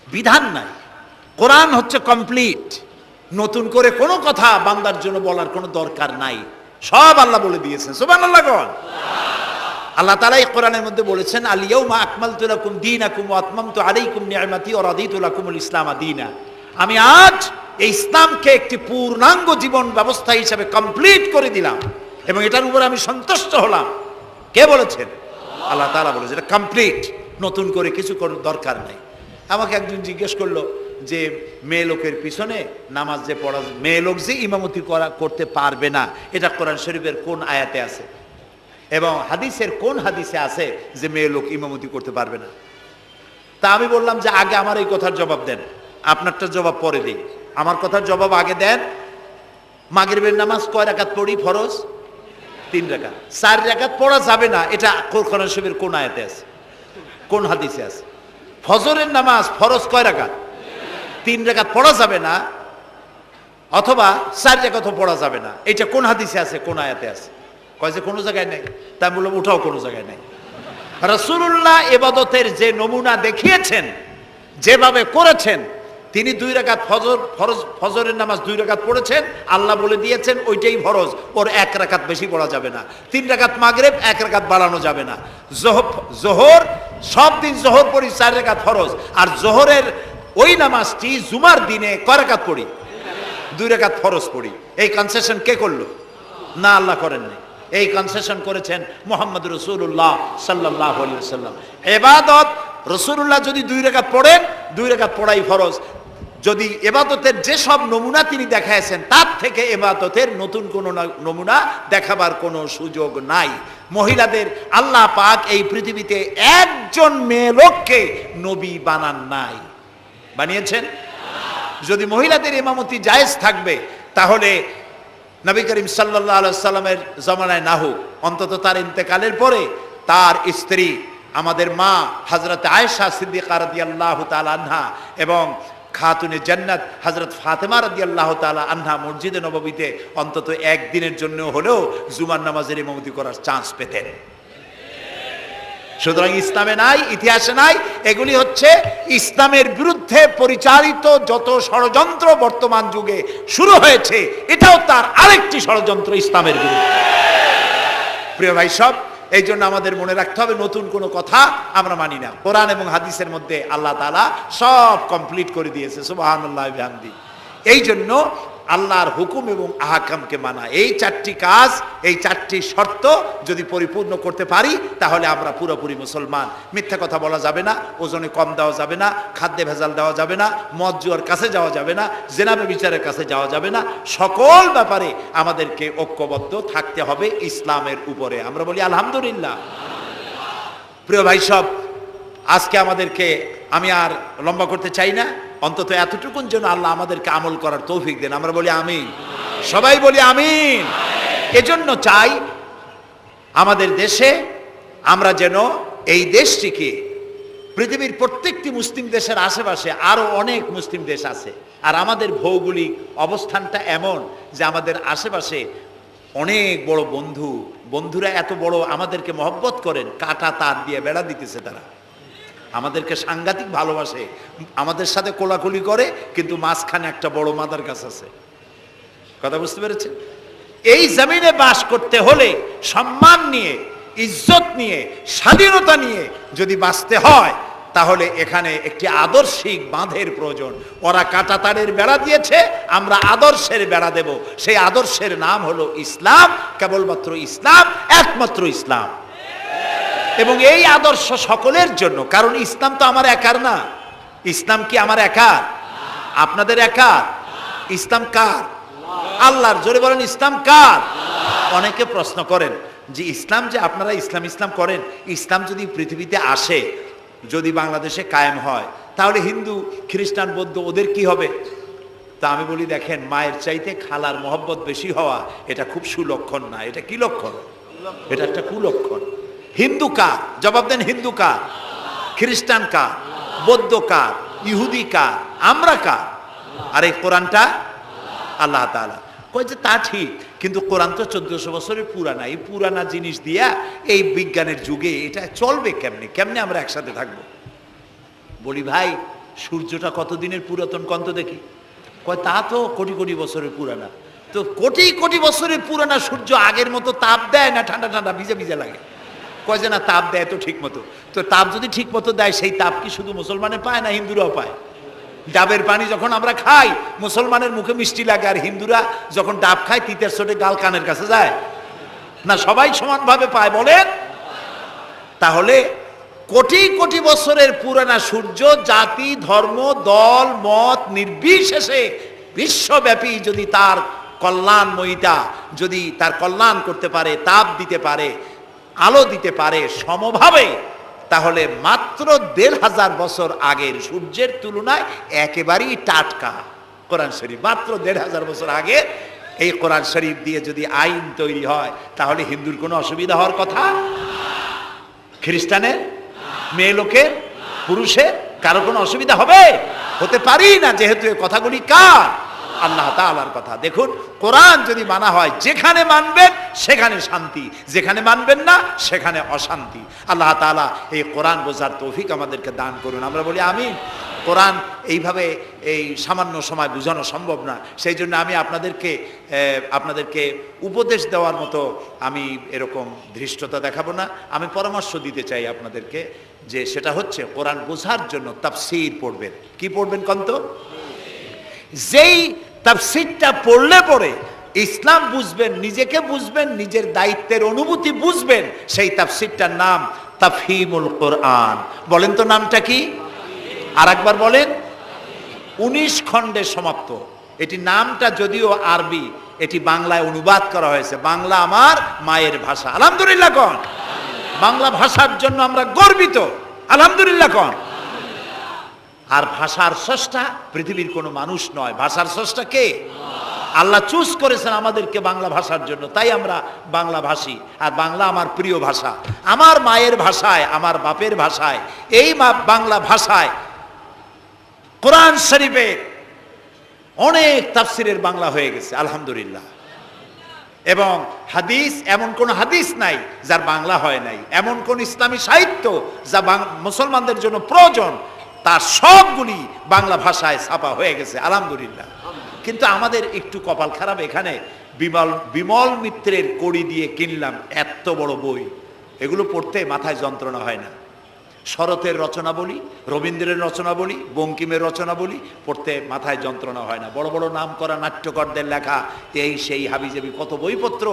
বিধান নাই। কোরআন হচ্ছে কমপ্লিট, নতুন করে কোনো কথা বান্দার জন্য বলার কোনো দরকার নাই, সব আল্লাহ বলে দিয়েছেন। সুবহানাল্লাহ কোন আল্লাহ তাআলা এই কোরআনের মধ্যে বলেছেন, আল ইয়াউমা আকমালতু লাকুম দীনাকুম ওয়া আতমামতু আলাইকুম নি'মাতি ওয়া রাদিতু লাকুমুল ইসলাম দীনা। আমি আজ এই ইসলামকে একটি পূর্ণাঙ্গ জীবন ব্যবস্থা হিসেবে কমপ্লিট করে দিলাম এবং এটার উপর আমি সন্তুষ্ট হলাম। কে বলেছেন? আল্লাহ তাআলা বলেছেন এটা কমপ্লিট, নতুন করে কিছু করার দরকার নাই। আমাকে একজন জিজ্ঞেস করলো যে মেয়ে লোকের পিছনে নামাজ যে পড়া, মেয়ে লোক যে ইমামতি করতে পারবে না, এটা কোরআন শরীফের কোন আয়াতে আছে এবং হাদিসের কোন হাদিসে আছে যে মেয়ে লোক ইমামতি করতে পারবে না? তা আমি বললাম যে আগে আমার এই কথার জবাব দেন, আপনারটা জবাব পরে দিই। আমার কথার জবাব আগে দেন। মাগরিবের নামাজ কয় রাকাত পড়ি ফরজ? 3 রাকাত। 4 রাকাত পড়া যাবে না, এটা কোরআন শরীফের কোন আয়াতে আছে, কোন হাদিসে আছে? ফজরের নামাজ ফরজ কয় রাকাত? 3 রাকাত পড়া যাবে না, অথবা 4 রাকাতও পড়া যাবে না, এটা কোন হাদিসে আছে, কোন আয়াতে আছে? কয় যে কোনো জায়গায় নেই। তা আমি বললাম ওটাও কোনো জায়গায় নেই। রাসূলুল্লাহ ইবাদতের যে নমুনা দেখিয়েছেন, যেভাবে করেছেন, তিনি 2 রাকাত ফজরের নামাজ 2 রাকাত পড়েছেন, আল্লাহ বলে দিয়েছেন ওইটাই ফরজ, ওর 1 রাকাত বেশি পড়া যাবে না। 3 রাকাত মাগরিব, 1 রাকাত বাড়ানো যাবে না। জোহর সব দিন জোহর পড়ি 4 রাকাত ফরজ, আর জোহরের ওই নামাজটি জুমার দিনে কয় রাকাত পড়ি? 2 রাকাত ফরজ পড়ি। এই কনসেশন কে করলো? না, আল্লাহ করেননি। এই কনসেশন করেছেন মুহাম্মদ রাসূলুল্লাহ সাল্লাল্লাহু আলাইহি ওয়াসাল্লাম। ইবাদত রাসূলুল্লাহ যদি 2 রাকাত পড়েন, 2 রাকাত পড়াই ফরজ। যদি ইবাদতের যে সব নমুনা তিনি দেখাইছেন তার থেকে ইবাদতের নতুন কোন নমুনা দেখাবার কোনো সুযোগ নাই। মহিলাদের আল্লাহ পাক এই পৃথিবীতে একজন মেয়ে লোককে নবী বানান নাই, বানিয়েছেন? যদি মহিলাদের ইমামতি জায়েজ থাকবে, তাহলে নবী করিম সাল্লাল্লাহু আলাইহি সাল্লামের জামানায় না হোক, অন্তত তার ইন্তেকালের পরে তার স্ত্রী আমাদের মা হযরত আয়েশা সিদ্দিকা রাদিয়াল্লাহু তাআলা আনহা এবং খাতুনে জান্নাত হযরত ফাতেমা রাদিয়াল্লাহু তাআলা আনহা মসজিদে নববীতে অন্তত একদিনের জন্য হলেও জুমার নামাজের ইমামতি করার চান্স পেতেন। সুতরাং ইসলামে নাই, ইতিহাসে নাই। এগুলি হচ্ছে ইসলামের বিরুদ্ধে পরিচালিত যত ষড়যন্ত্র বর্তমান যুগে শুরু হয়েছে, এটাও তার আরেকটি ষড়যন্ত্র ইসলামের বিরুদ্ধে। প্রিয় ভাই সব, এই জন্য আমাদের মনে রাখতে হবে নতুন কোনো কথা আমরা মানি না। কোরআন এবং হাদিসের মধ্যে আল্লাহ তাআলা সব কমপ্লিট করে দিয়েছে, সুবহানাল্লাহ ওয়া বিহামদি। এই জন্য আল্লাহর হুকুম এবং আহকামকে মানা, এই 4টি কাজ, এই 4টি শর্ত যদি পরিপূর্ণ করতে পারি, তাহলে আমরা পুরোপুরি মুসলমান। মিথ্যা কথা বলা যাবে না, ওজনে কম দেওয়া যাবে না, খাদ্যে ভেজাল দেওয়া যাবে না, মদ জুয়ার কাছে যাওয়া যাবে না, জেনা ব্যভিচারের কাছে যাওয়া যাবে না। সকল ব্যাপারে আমাদেরকে ঐক্যবদ্ধ থাকতে হবে ইসলামের উপরে। আমরা বলি আলহামদুলিল্লাহ। প্রিয় ভাই সব, আজকে আমাদেরকে, আমি আর লম্বা করতে চাই না, অন্তত এতটুকুন যেন আল্লাহ আমাদেরকে আমল করার তৌফিক দেন। আমরা বলি আমিন, সবাই বলি আমিন। এজন্য চাই আমাদের দেশে আমরা যেন এই দেশটিকে, পৃথিবীর প্রত্যেকটি মুসলিম দেশের আশেপাশে আরো অনেক মুসলিম দেশ আছে, আর আমাদের ভৌগোলিক অবস্থানটা এমন যে আমাদের আশেপাশে অনেক বড় বন্ধুরা এত বড় আমাদেরকে মহব্বত করেন, কাটা তার দিয়ে বেড়া দিতেছে। তারা আমাদেরকে সাংঘাতিক ভালোবাসে, আমাদের সাথে কোলাকুলি করে, কিন্তু মাঝখানে একটা বড় মাদার গাছ আছে। কথা বুঝতে পেরেছেন? এই জমিনে বাস করতে হলে সম্মান নিয়ে, ইজ্জত নিয়ে, স্বাধীনতা নিয়ে যদি বাঁচতে হয়, তাহলে এখানে একটি আদর্শিক বাঁধের প্রয়োজন। ওরা কাঁটাতারের বেড়া দিয়েছে, আমরা আদর্শের বেড়া দেব। সেই আদর্শের নাম হলো ইসলাম, কেবলমাত্র ইসলাম, একমাত্র ইসলাম। এবং এই আদর্শ সকলের জন্য, কারণ ইসলাম তো আমার একার না। ইসলাম কি আমার একার? আপনাদের একার? ইসলাম কার? আল্লাহর। জোরে বলেন, ইসলাম কার? অনেকে প্রশ্ন করেন যে ইসলাম যে আপনারা ইসলাম ইসলাম করেন, ইসলাম যদি পৃথিবীতে আসে, যদি বাংলাদেশে কায়েম হয়, তাহলে হিন্দু, খ্রিস্টান, বৌদ্ধ ওদের কি হবে? তা আমি বলি, দেখেন, মায়ের চাইতে খালার মহব্বত বেশি হওয়া এটা খুব সুলক্ষণ না। এটা কি লক্ষণ? এটা একটা কুলক্ষণ। হিন্দু কার? জবাব দেন, হিন্দু কার? খ্রিস্টান কার? বৌদ্ধ কার? ইহুদি কার? আমরা কার? আর এই কোরআনটা আল্লাহ তাআলা। কই যে তা ঠিক, কিন্তু কোরআন তো 1400 বছরের পুরানা। এই পুরানা জিনিস দিয়া এই বিজ্ঞানের যুগে এটা চলবে কেমনে? কেমনে আমরা একসাথে থাকবো? বলি, ভাই, সূর্যটা কতদিনের পুরাতন কন্ত দেখি? কয় তা তো কোটি কোটি বছরের পুরানা। তো কোটি কোটি বছরের পুরানা সূর্য আগের মতো তাপ দেয় না ঠান্ডা ঠান্ডা ভিজে ভিজে লাগে? কয় যে না, তাপ দেয় তো ঠিক মতো। তো তাপ যদি ঠিক মতো দেয়, সেই তাপ কি শুধু মুসলমানে পায় না হিন্দুরাও পায়? ডাবের পানি যখন আমরা খাই, মুসলমানের মুখে মিষ্টি লাগে, আর হিন্দুরা যখন ডাব খায় তিতের চোটে গাল কানের কাছে যায় না? সবাই সমানভাবে পায়, বলেন? তাহলে কোটি কোটি বছরের পুরানা সূর্য জাতি, ধর্ম, দল, মত নির্বিশেষে বিশ্বব্যাপী যদি তার কল্যাণময়িতা, যদি তার কল্যাণ করতে পারে, তাপ দিতে পারে, আলো দিতে পারে সমভাবে, তাহলে মাত্র 1500 বছর আগের সূর্যের তুলনায় একেবারেই টাটকা কোরআন শরীফ। মাত্র 1500 বছর আগে এই কোরআন শরীফ দিয়ে যদি আইন তৈরি হয়, তাহলে হিন্দুর কোনো অসুবিধা হওয়ার কথা? খ্রিস্টানের, মেয়ে লোকের, পুরুষের, কারো কোনো অসুবিধা হবে? হতে পারি না, যেহেতু এই কথাগুলি কার? আল্লাহ তাআলার কথা। দেখুন, কোরআন যদি মানা হয়, যেখানে মানবেন সেখানে শান্তি, যেখানে মানবেন না সেখানে অশান্তি। আল্লাহ তাআলা এই কোরআন বোঝার তৌফিক আমাদেরকে দান করুন। আমরা বলি আমিন। কোরআন এইভাবে এই সামান্য সময় বোঝানো সম্ভব না। সেই জন্য আমি আপনাদেরকে উপদেশ দেওয়ার মতো আমি এরকম ধৃষ্টতা দেখাবো না। আমি পরামর্শ দিতে চাই আপনাদেরকে, যে সেটা হচ্ছে কোরআন বোঝার জন্য তাফসীর পড়বেন। কি পড়বেন কন্ত? যেই তাফসীরটা পড়লে পরে ইসলাম বুঝবেন, নিজেকে বুঝবেন, নিজের দায়িত্বের অনুভূতি বুঝবেন, সেই তাফসীরটার নাম তাফহিমুল কোরআন। বলেন তো নামটা কি? আর একবার বলেন। 19 খণ্ডে সমাপ্ত। এটি নামটা যদিও আরবি, এটি বাংলায় অনুবাদ করা হয়েছে। বাংলা আমার মায়ের ভাষা, আলহামদুলিল্লাহ কোন। বাংলা ভাষার জন্য আমরা গর্বিত, আলহামদুলিল্লাহ কোন। আর ভাষার স্রষ্টা পৃথিবীর কোনো মানুষ নয়, ভাষার স্রষ্টা কে? আল্লাহ চুজ করেছেন আমাদেরকে বাংলা ভাষার জন্য, তাই আমরা বাংলা ভাষী। আর বাংলা আমার প্রিয় ভাষা, আমার মায়ের ভাষায়, আমার বাপের ভাষায়, এই বাংলা ভাষায় কোরআন শরীফে অনেক তাফসিরের বাংলা হয়ে গেছে, আলহামদুলিল্লাহ। এবং হাদিস, এমন কোন হাদিস নাই যার বাংলা হয় নাই। এমন কোন ইসলামী সাহিত্য যা মুসলমানদের জন্য প্রয়োজন, তার সবগুলি বাংলা ভাষায় ছাপা হয়ে গেছে, আলহামদুলিল্লাহ। কিন্তু আমাদের একটু কপাল খারাপ, এখানে বিমল মিত্রের কড়ি দিয়ে কিনলাম এত বড় বই, এগুলো পড়তে মাথায় যন্ত্রণা হয় না। শরতের রচনা বলি, রবীন্দ্রের রচনা বলি, বঙ্কিমের রচনা বলি, পড়তে মাথায় যন্ত্রণা হয় না। বড় বড় নাম করা নাট্যকারদের লেখা এই সেই হাবিজাবি কত বইপত্র,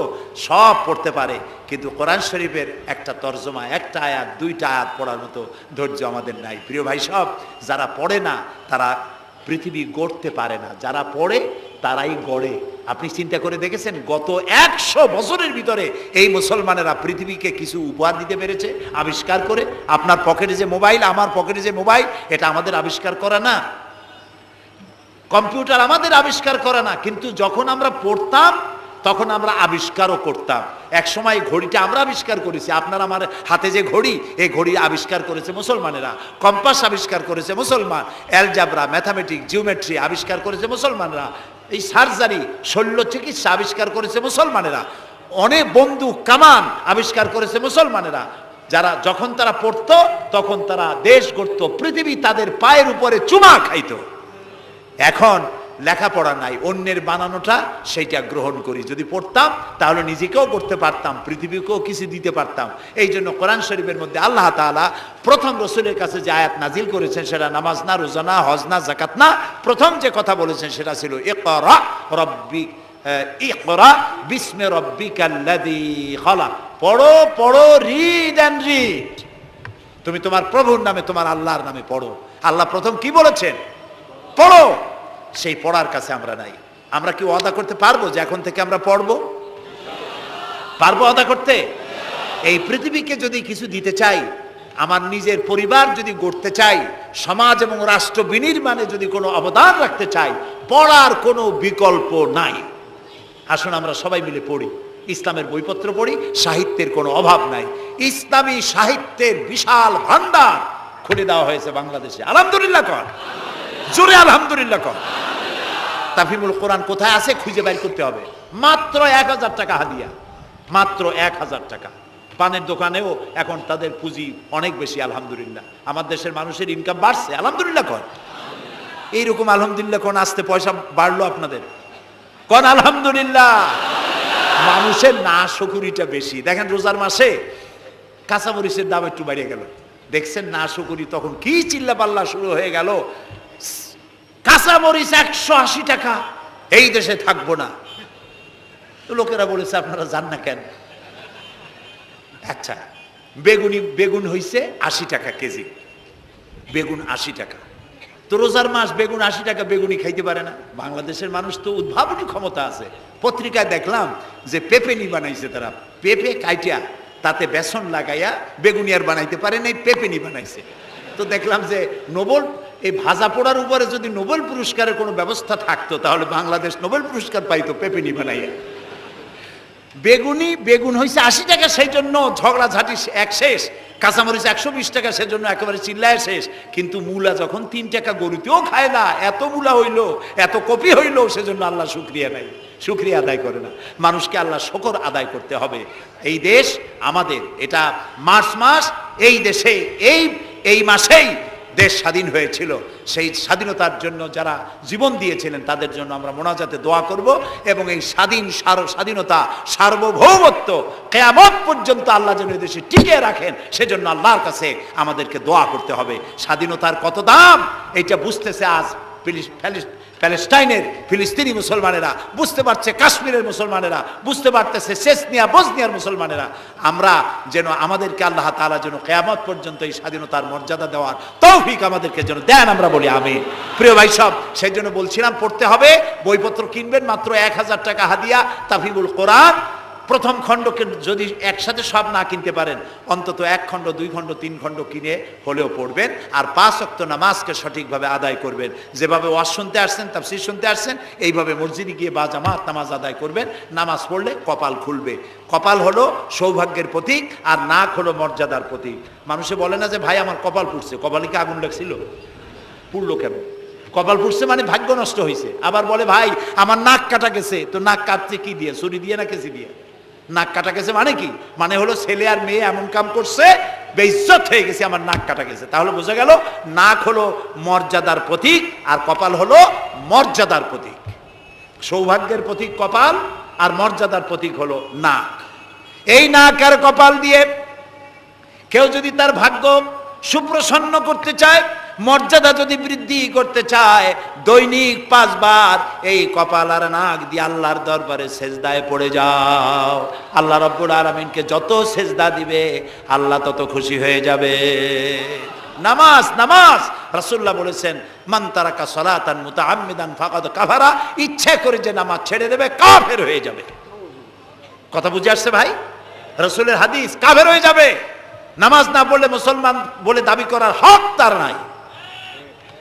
সব পড়তে পারে, কিন্তু কোরআন শরীফের একটা তর্জমা, একটা আয়াত, 2টা আয়াত পড়ার মতো ধৈর্য আমাদের নাই। প্রিয় ভাই সব, যারা পড়ে না তারা পৃথিবী গড়তে পারে না, যারা পড়ে তারাই গড়ে। আপনি চিন্তা করে দেখেছেন, গত 100 বছরের ভিতরে এই মুসলমানেরা পৃথিবীকে কিছু উপহার দিতে পেরেছে আবিষ্কার করে। আপনার পকেটে যে মোবাইল, আমার পকেটে যে মোবাইল, এটা আমাদের আবিষ্কার করা না? কম্পিউটার আমাদের আবিষ্কার করা না? কিন্তু যখন আমরা পড়তাম তখন আমরা আবিষ্কারও করতাম। এক সময় ঘড়িটা আমরা আবিষ্কার করেছি। আপনার আমার হাতে যে ঘড়ি, এই ঘড়ি আবিষ্কার করেছে মুসলমানেরা। কম্পাস আবিষ্কার করেছে মুসলমান। অ্যালজাবরা, ম্যাথামেটিক্স, জিওমেট্রি আবিষ্কার করেছে মুসলমানরা। এই সার্জারি, শল্য চিকিৎসা আবিষ্কার করেছে মুসলমানেরা। অনেক বন্দুক, কামান আবিষ্কার করেছে মুসলমানেরা। যারা যখন তারা পড়তো তখন তারা দেশ গড়ত, পৃথিবী তাদের পায়ের উপরে চুমা খাইতো। এখন লেখাপড়া নাই, অন্যের বানানোটা সেইটা গ্রহণ করি। যদি পড়তাম তাহলে নিজেকেও করতে পারতাম, পৃথিবীকেও কিছু দিতে পারতাম। এই জন্য কোরআন শরীফের মধ্যে আল্লাহ তাআলা প্রথম রসুলের কাছে যে আয়াত নাজিল করেছেন সেটা নামাজ না, রোজা না, হজ না, যাকাত না, প্রথম যে কথা বলেছেন সেটা ছিল ইকরা বিস্মি রাব্বিকাল্লাযী খালাক। পড়ো পড়ো, রিড অ্যান্ড রিড। তুমি তোমার প্রভুর নামে, তোমার আল্লাহর নামে পড়ো। আল্লাহ প্রথম কি বলেছেন? পড়ো। সেই পড়ার কাছে আমরা নাই। আমরা কি ওয়াদা করতে পারবো যে এখন থেকে আমরা পড়বো? পারবো ওয়াদা করতে? এই পৃথিবীকে যদি কিছু দিতে চাই, আমার নিজের পরিবার যদি গড়তে চাই, সমাজ এবং রাষ্ট্র বিনির্মাণে যদি কোনো অবদান রাখতে চাই, পড়ার কোনো বিকল্প নাই। আসুন আমরা সবাই মিলে পড়ি, ইসলামের বইপত্র পড়ি, সাহিত্যের কোনো অভাব নাই। ইসলামী সাহিত্যের বিশাল ভান্ডার খুলে দেওয়া হয়েছে বাংলাদেশে। আলহামদুলিল্লাহ কর, জোরে আলহামদুলিল্লাহ কর। তাফহিমুল কোরআন কোথায় আছে খুঁজে বের করতে হবে। মাত্র 1000 টাকা হাদিয়া, মাত্র 1000 টাকা। পানের দোকানেও এখন তাদের পুঁজি অনেক বেশি। আলহামদুলিল্লাহ, আমার দেশের মানুষের ইনকাম বাড়ছে। আলহামদুলিল্লাহ কর। এইরকম আলহামদুলিল্লাহ কোন আসতে পয়সা বাড়লো আপনাদের? কোন আলহামদুলিল্লাহ। মানুষের না শুকুরিটা বেশি। দেখেন রোজার মাসে কাঁচামরিচের দাম একটু বেড়ে গেল, দেখছেন না শুকুরি, তখন কি চিল্লা পাল্লা শুরু হয়ে গেল। কাঁচামরিচ 180 টাকা, এই দেশে থাকবো না। তো লোকেরা বলেছে আপনারা যান না কেন? আচ্ছা, বেগুন হইছে 80 টাকা কেজি, বেগুন 80 টাকা। তো রোজার মাস বেগুন 80 টাকা, বেগুনি খাইতে পারে না। বাংলাদেশের মানুষ তো উদ্ভাবনী ক্ষমতা আছে। পত্রিকায় দেখলাম যে পেঁপেনি বানাইছে তারা, পেঁপে কাইটিয়া তাতে বেসন লাগাইয়া বেগুনি আর বানাইতে পারে নাই, পেঁপেনি বানাইছে। তো দেখলাম যে নোবেল, এই ভাজা পোড়ার উপরে যদি নোবেল পুরস্কারের কোনো ব্যবস্থা থাকতো তাহলে বাংলাদেশ নোবেল পুরস্কার পাইতো পেঁপেনি বানাইয়া। বেগুন হয়েছে 80 টাকা, সেই জন্য ঝগড়াঝাটি এক শেষ। কাঁচামরিচ 120 টাকা, সেজন্য একেবারে চিল্লায় শেষ। কিন্তু মূলা যখন 3 টাকা, গরুতেও খায় না, এত মূলা হইলো, এত কপি হইলো, সেজন্য আল্লাহ শুকরিয়া নাই, শুকরিয়া আদায় করে না। মানুষকে আল্লাহ শুকর আদায় করতে হবে। এই দেশ আমাদের, এটা মার্চ মাস, এই দেশে এই মাসেই দেশ স্বাধীন হয়েছিল। সেই স্বাধীনতার জন্য যারা জীবন দিয়েছিলেন তাদের জন্য আমরা মোনাজাতে দোয়া করব, এবং এই স্বাধীনতা, সার্বভৌমত্ব কিয়ামত পর্যন্ত আল্লাহ যেন এই দেশে টিকিয়ে রাখেন, সেজন্য আল্লাহর কাছে আমাদেরকে দোয়া করতে হবে। স্বাধীনতার কত দাম এটা বুঝতেছে আজ প্যালেস্টাইনের ফিলিস্তিনি মুসলমানেরা, বুঝতে পারছে কাশ্মীরের মুসলমানেরা, বুঝতে পারতেছে চেচনিয়া বসনিয়ার মুসলমানেরা। আমরা যেন, আমাদেরকে আল্লাহ তাআলা যেন কিয়ামত পর্যন্ত এই স্বাধীনতার মর্যাদা দেওয়ার তৌফিক আমাদেরকে যেন দেন, আমরা বলি আমিন। প্রিয় ভাই সব, সেই জন্য বলছিলাম পড়তে হবে, বইপত্র কিনবেন, মাত্র 1000 টাকা হাদিয়া। তাফহিমুল কোরআন প্রথম খণ্ডকে যদি একসাথে সব না কিনতে পারেন, অন্তত 1 খণ্ড, 2 খণ্ড, 3 খণ্ড কিনে হলেও পড়বেন। আর 5 ওয়াক্ত নামাজকে সঠিকভাবে আদায় করবেন। যেভাবে ওয়াজ শুনতে আসছেন, তাফসীর শুনতে আসছেন, এইভাবে মসজিদে গিয়ে বা জামাত নামাজ আদায় করবেন। নামাজ পড়লে কপাল খুলবে। কপাল হলো সৌভাগ্যের প্রতীক, আর নাক হলো মর্যাদার প্রতীক। মানুষে বলে না যে ভাই আমার কপাল পুড়ছে, কপালে কি আগুন লাগছিল? পুড়লো কেন? কপাল পুড়ছে মানে ভাগ্য নষ্ট হয়েছে। আবার বলে ভাই আমার নাক কাটা গেছে, তো নাক কাটছে কি দিয়ে? ছুরি দিয়ে না কেসি দিয়ে? নাক কাটা গেছে মানে কি? মানে হলো ছেলে আর মেয়ে এমন কাম করছে, বেইজ্জত হয়ে গেছে, আমার নাক কাটা গেছে। তাহলে বোঝা গেল নাক হলো মর্যাদার প্রতীক, আর কপাল হলো মর্যাদার প্রতীক। সৌভাগ্যের প্রতীক কপাল, আর মর্যাদার প্রতীক হলো নাক। এই নাক আর কপাল দিয়ে কেউ যদি তার ভাগ্য সুপ্রসন্ন করতে চায়, মর্যাদা যদি বৃদ্ধি করতে চায়, দৈনিক 5 বার এই কপাল আর নাক দিয়ে আল্লাহর দরবারে সেজদায় পড়ে যাও। আল্লাহ রাব্বুল আলামিনকে যত সেজদা দিবে আল্লাহ তত খুশি হয়ে যাবে। নামাজ, নামাজ রাসূলুল্লাহ বলেছেন মান তারাকা সালাতান মুতাআম্মিদান ফাকাদ কাফারা, ইচ্ছা করে যে নামাজ ছেড়ে দেবে কাফের হয়ে যাবে। কথা বুঝে আসছে ভাই? রাসূলের হাদিস, কাফের হয়ে যাবে। নামাজ না পড়লে মুসলমান বলে দাবি করার হক তার নাই।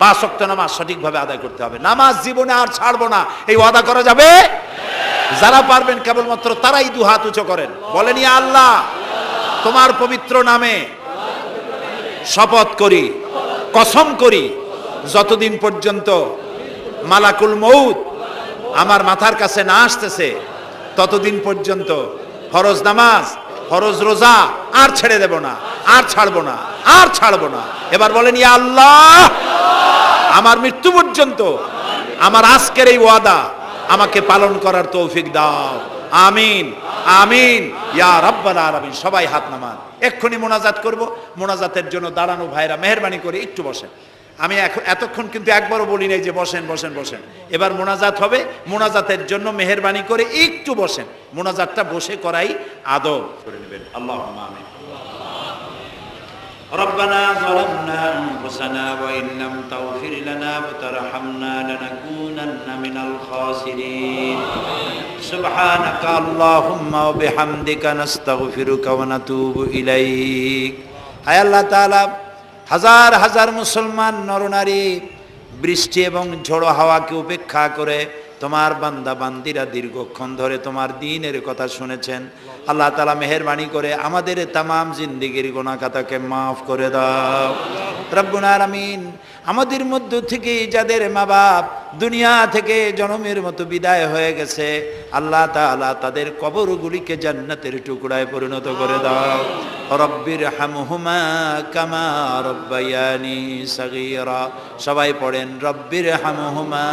5 ওয়াক্ত নামাজ সঠিকভাবে আদায় করতে হবে। নামাজ জীবনে আর ছাড়বো না, এই ওয়াদা করা যাবে? যারা পারবেন কেবলমাত্র তারাই 2 হাত উঁচু করেন, বলেন ইয়া আল্লাহ তোমার পবিত্র নামে শপথ করি, কসম করি, যতদিন পর্যন্ত মালাকুল মউত আমার মাথার কাছে না আসতেছে ততদিন পর্যন্ত ফরজ নামাজ, ফরজ রোজা আর ছেড়ে দেব না, আর ছাড়বো না, আর ছাড়বো না। এবার বলেন ইয়া আল্লাহ আমার মৃত্যু পর্যন্ত আমার আজকের এই ওয়াদা আমাকে পালন করার তৌফিক দাও, আমিন আমিন ইয়া রাব্বাল আলামিন। সবাই হাত নামান, এক্ষুনি মোনাজাত করব। মোনাজাতের জন্য দাঁড়ানো ভাইরা মেহেরবানি করে একটু বসেন। আমি এতক্ষণ কিন্তু একবারও বলি নাই যে বসেন বসেন বসেন। এবার মোনাজাত হবে, মোনাজাতের জন্য মেহেরবানি করে একটু বসেন। মোনাজাতটা বসে করাই আদব করে নেবেন। আল্লাহুম্মা আমিন। ربنا ظلمنا أنفسنا وإن لم تغفر لنا وترحمنا لنكونن من الخاسرين سبحانك اللهم وبحمدك نستغفرك ونتوب إليك হায় আল্লাহ তাআলা, হাজার হাজার মুসলমান নরনারী বৃষ্টি এবং ঝড়ো হাওয়াকে উপেক্ষা করে তোমার বান্দা বান্দিরা দীর্ঘক্ষণ ধরে তোমার দ্বীনের কথা শুনেছেন। আল্লাহ তাআলা মেহেরবানি করে আমাদের তামাম জিন্দেগির গুনাহ খাতাকে মাফ করে দাও রব্বুল আলামিন। আমাদের মধ্য থেকে যাদের মা বাপ দুনিয়া থেকে জনমের মতো বিদায় হয়ে গেছে, আল্লাহ তাআলা তাদের কবরগুলিকে জান্নাতের টুকরায় পরিণত করে দাও। রব্বির হামহুমা কামা রব্বায়ানি সগীরা। সবাই পড়েন রব্বির হামহুমা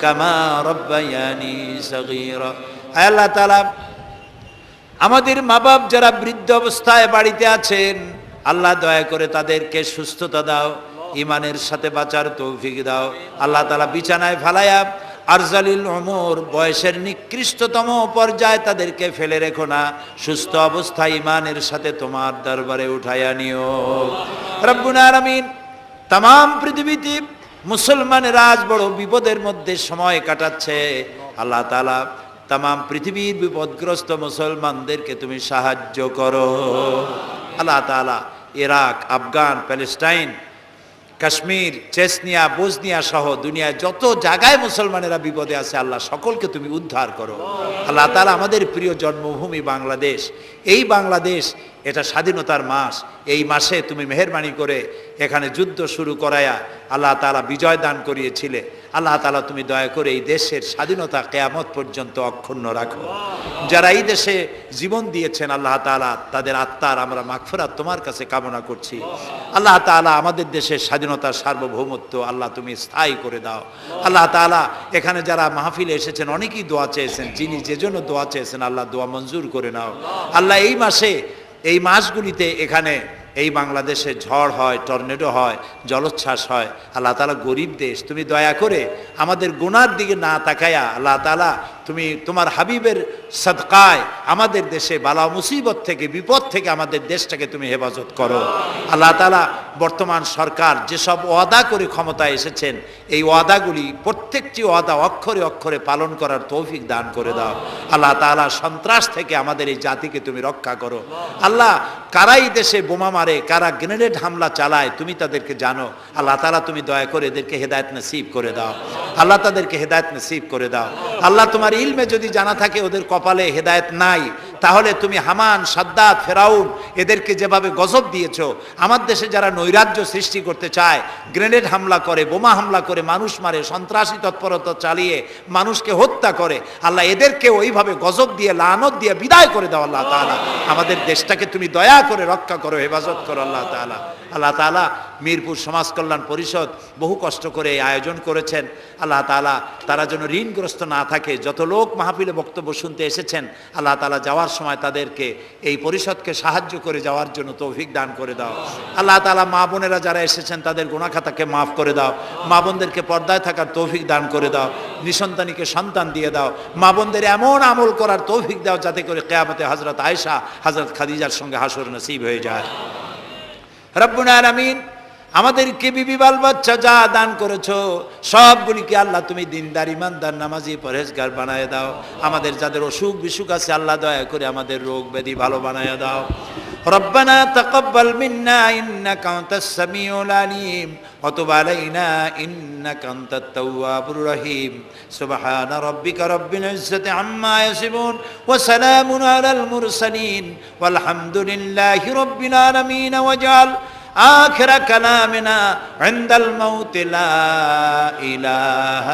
কামা রব্বায়ানি সগীরা। হে আল্লাহ তাআলা, আমাদের মা বাপ যারা বৃদ্ধ অবস্থায় বাড়িতে আছেন, আল্লাহ দয়া করে তাদেরকে সুস্থতা দাও, ইমানের সাথে বাঁচার তৌফিক দাও। আল্লাহ তাআলা বিছানায় ফালায়া আরজালিল উমর, বয়সের নিকৃষ্টতম পর্যায়ে তাদেরকে ফেলে রেখো না, সুস্থ অবস্থায় ইমানের সাথে তোমার দরবারে উঠাইয়া নিও রব্বুল আলামিন। তাম পৃথিবীতে মুসলমানেরা আজ বড় বিপদের মধ্যে সময় কাটাচ্ছে। আল্লাহ তাআলা তাম পৃথিবীর বিপদগ্রস্ত মুসলমানদেরকে তুমি সাহায্য করো। আল্লাহ তাআলা Iraq, Afghan, Palestine, Kashmir, Chechnya, Bosnia সহ দুনিয়ায় যত জায়গায় মুসলমানেরা বিপদে আছে, আল্লাহ সকলকে তুমি উদ্ধার করো। আল্লাহ তাআলা আমাদের প্রিয় জন্মভূমি বাংলাদেশ, এই বাংলাদেশ এটা স্বাধীনতার মাস। এই মাসে তুমি মেহেরবানি করে এখানে যুদ্ধ শুরু করায়া আল্লাহ তাআলা বিজয় দান করিয়েছিলে। আল্লাহ তাআলা তুমি দয়া করে এই দেশের স্বাধীনতা কিয়ামত পর্যন্ত অক্ষুণ্ণ রাখো। যারা এই দেশে জীবন দিয়েছেন আল্লাহ তাআলা তাদের আত্মার আমরা মাগফিরাত তোমার কাছে কামনা করছি। আল্লাহ তাআলা আমাদের দেশের স্বাধীনতার সার্বভৌমত্ব আল্লাহ তুমি স্থায়ী করে দাও। আল্লাহ তাআলা এখানে যারা মাহফিলে এসেছেন অনেকেই দোয়া চেয়েছেন, যিনি যে জন্য দোয়া চেয়েছেন আল্লাহ দোয়া মঞ্জুর করে নাও। আল্লাহ এই মাসে, এই মাসগুলিতে এখানে এই বাংলাদেশে ঝড় হয়, টর্নেডো হয়, জলোচ্ছ্বাস হয়। আল্লাহ তাআলা গরিব দেশ, তুমি দয়া করে আমাদের গুনার দিকে না তাকায়া আল্লাহ তাআলা তুমি তোমার হাবিবের সদকায় আমাদের দেশে বালা মুসিবত থেকে, বিপদ থেকে আমাদের দেশটাকে তুমি হেফাজত করো। আল্লাহ তাআলা বর্তমান সরকার যেসব ওয়াদা করে ক্ষমতায় এসেছেন, এই ওয়াদাগুলি প্রত্যেকটি ওয়াদা অক্ষরে অক্ষরে পালন করার তৌফিক দান করে দাও। আল্লাহ তাআলা সন্ত্রাস থেকে আমাদের এই জাতিকে তুমি রক্ষা করো। আল্লাহ কারাই দেশে বোমা মারে, কারা গ্রেনেড হামলা চালায় তুমি তাদেরকে জানো। আল্লাহ তাআলা তুমি দয়া করে এদেরকে হেদায়েত নসিব করে দাও। আল্লাহ তাদেরকে হেদায়েত নসিব করে দাও। আল্লাহ তোমার ইলমে যদি জানা থাকে ওদের কপালে হেদায়েত নাই, তাহলে তুমি হামান, সাদ্দাত, ফেরাউন এদেরকে যেভাবে গজব দিয়েছো, আমার দেশে যারা নৈরাজ্য সৃষ্টি করতে চায়, গ্রেনেড হামলা করে, বোমা হামলা করে, মানুষ মারে, সন্ত্রাসী তৎপরতা চালিয়ে মানুষকে হত্যা করে, আল্লাহ এদেরকে ওইভাবে গজব দিয়ে, লানত দিয়ে বিদায় করে দাও। আল্লাহ তাআলা আমাদের দেশটাকে তুমি দয়া করে রক্ষা করো, হেফাজত করো আল্লাহ তাআলা। আল্লাহ তাআলা মিরপুর সমাজ কল্যাণ পরিষদ বহু কষ্ট করে এই আয়োজন করেছেন। আল্লাহ তাআলা তারা যেন ঋণগ্রস্ত না থাকে। যত লোক মাহফিলে বক্তব্য শুনতে এসেছেন আল্লাহ তাআলা যাওয়ার সময় তাদেরকে এই পরিষদকে সাহায্য করে যাওয়ার জন্য তৌফিক দান করে দাও। আল্লাহ তাআলা মা বোনেরা যারা এসেছেন তাদের গুনাহ খাতাকে মাফ করে দাও। মা বোনদেরকে পর্দায় থাকার তৌফিক দান করে দাও। নিঃসন্তানীকে সন্তান দিয়ে দাও। মা বোনদের এমন আমল করার তৌফিক দাও যাতে করে কিয়ামতে হযরত আয়েশা, হযরত খাদিজার সঙ্গে হাসর নসিব হয়ে যায়। রব্বুল আলামিন আমাদেরকে বিবি বাল বাচ্চা যা দান করেছো সবগুলিকে আল্লাহ তুমি দিনদার, ইমানদার, নামাজি, পরহেজগার বানায় দাও। আমাদের যাদের অসুখ বিসুখ আছে আল্লাহ দয়া করে আমাদের রোগ ব্যাধি ভালো বানায় দাও। রব্বানা তাকাব্বাল মিন্না ইন্নাকা আনতাস সামিউল আলিম ওয়া তুব আলাইনা ইন্নাকা আনতাত তাওয়াবুর রহিম। সুবহানা রাব্বিকা রাব্বিল ইজ্জাতি আম্মা ইয়াসিফুন ওয়া সালামুন আলাল মুরসালিন ওয়াল হামদুলিল্লাহি রাব্বিল আলামিন। ওয়াজআল آخر كلامنا عند الموت لا إله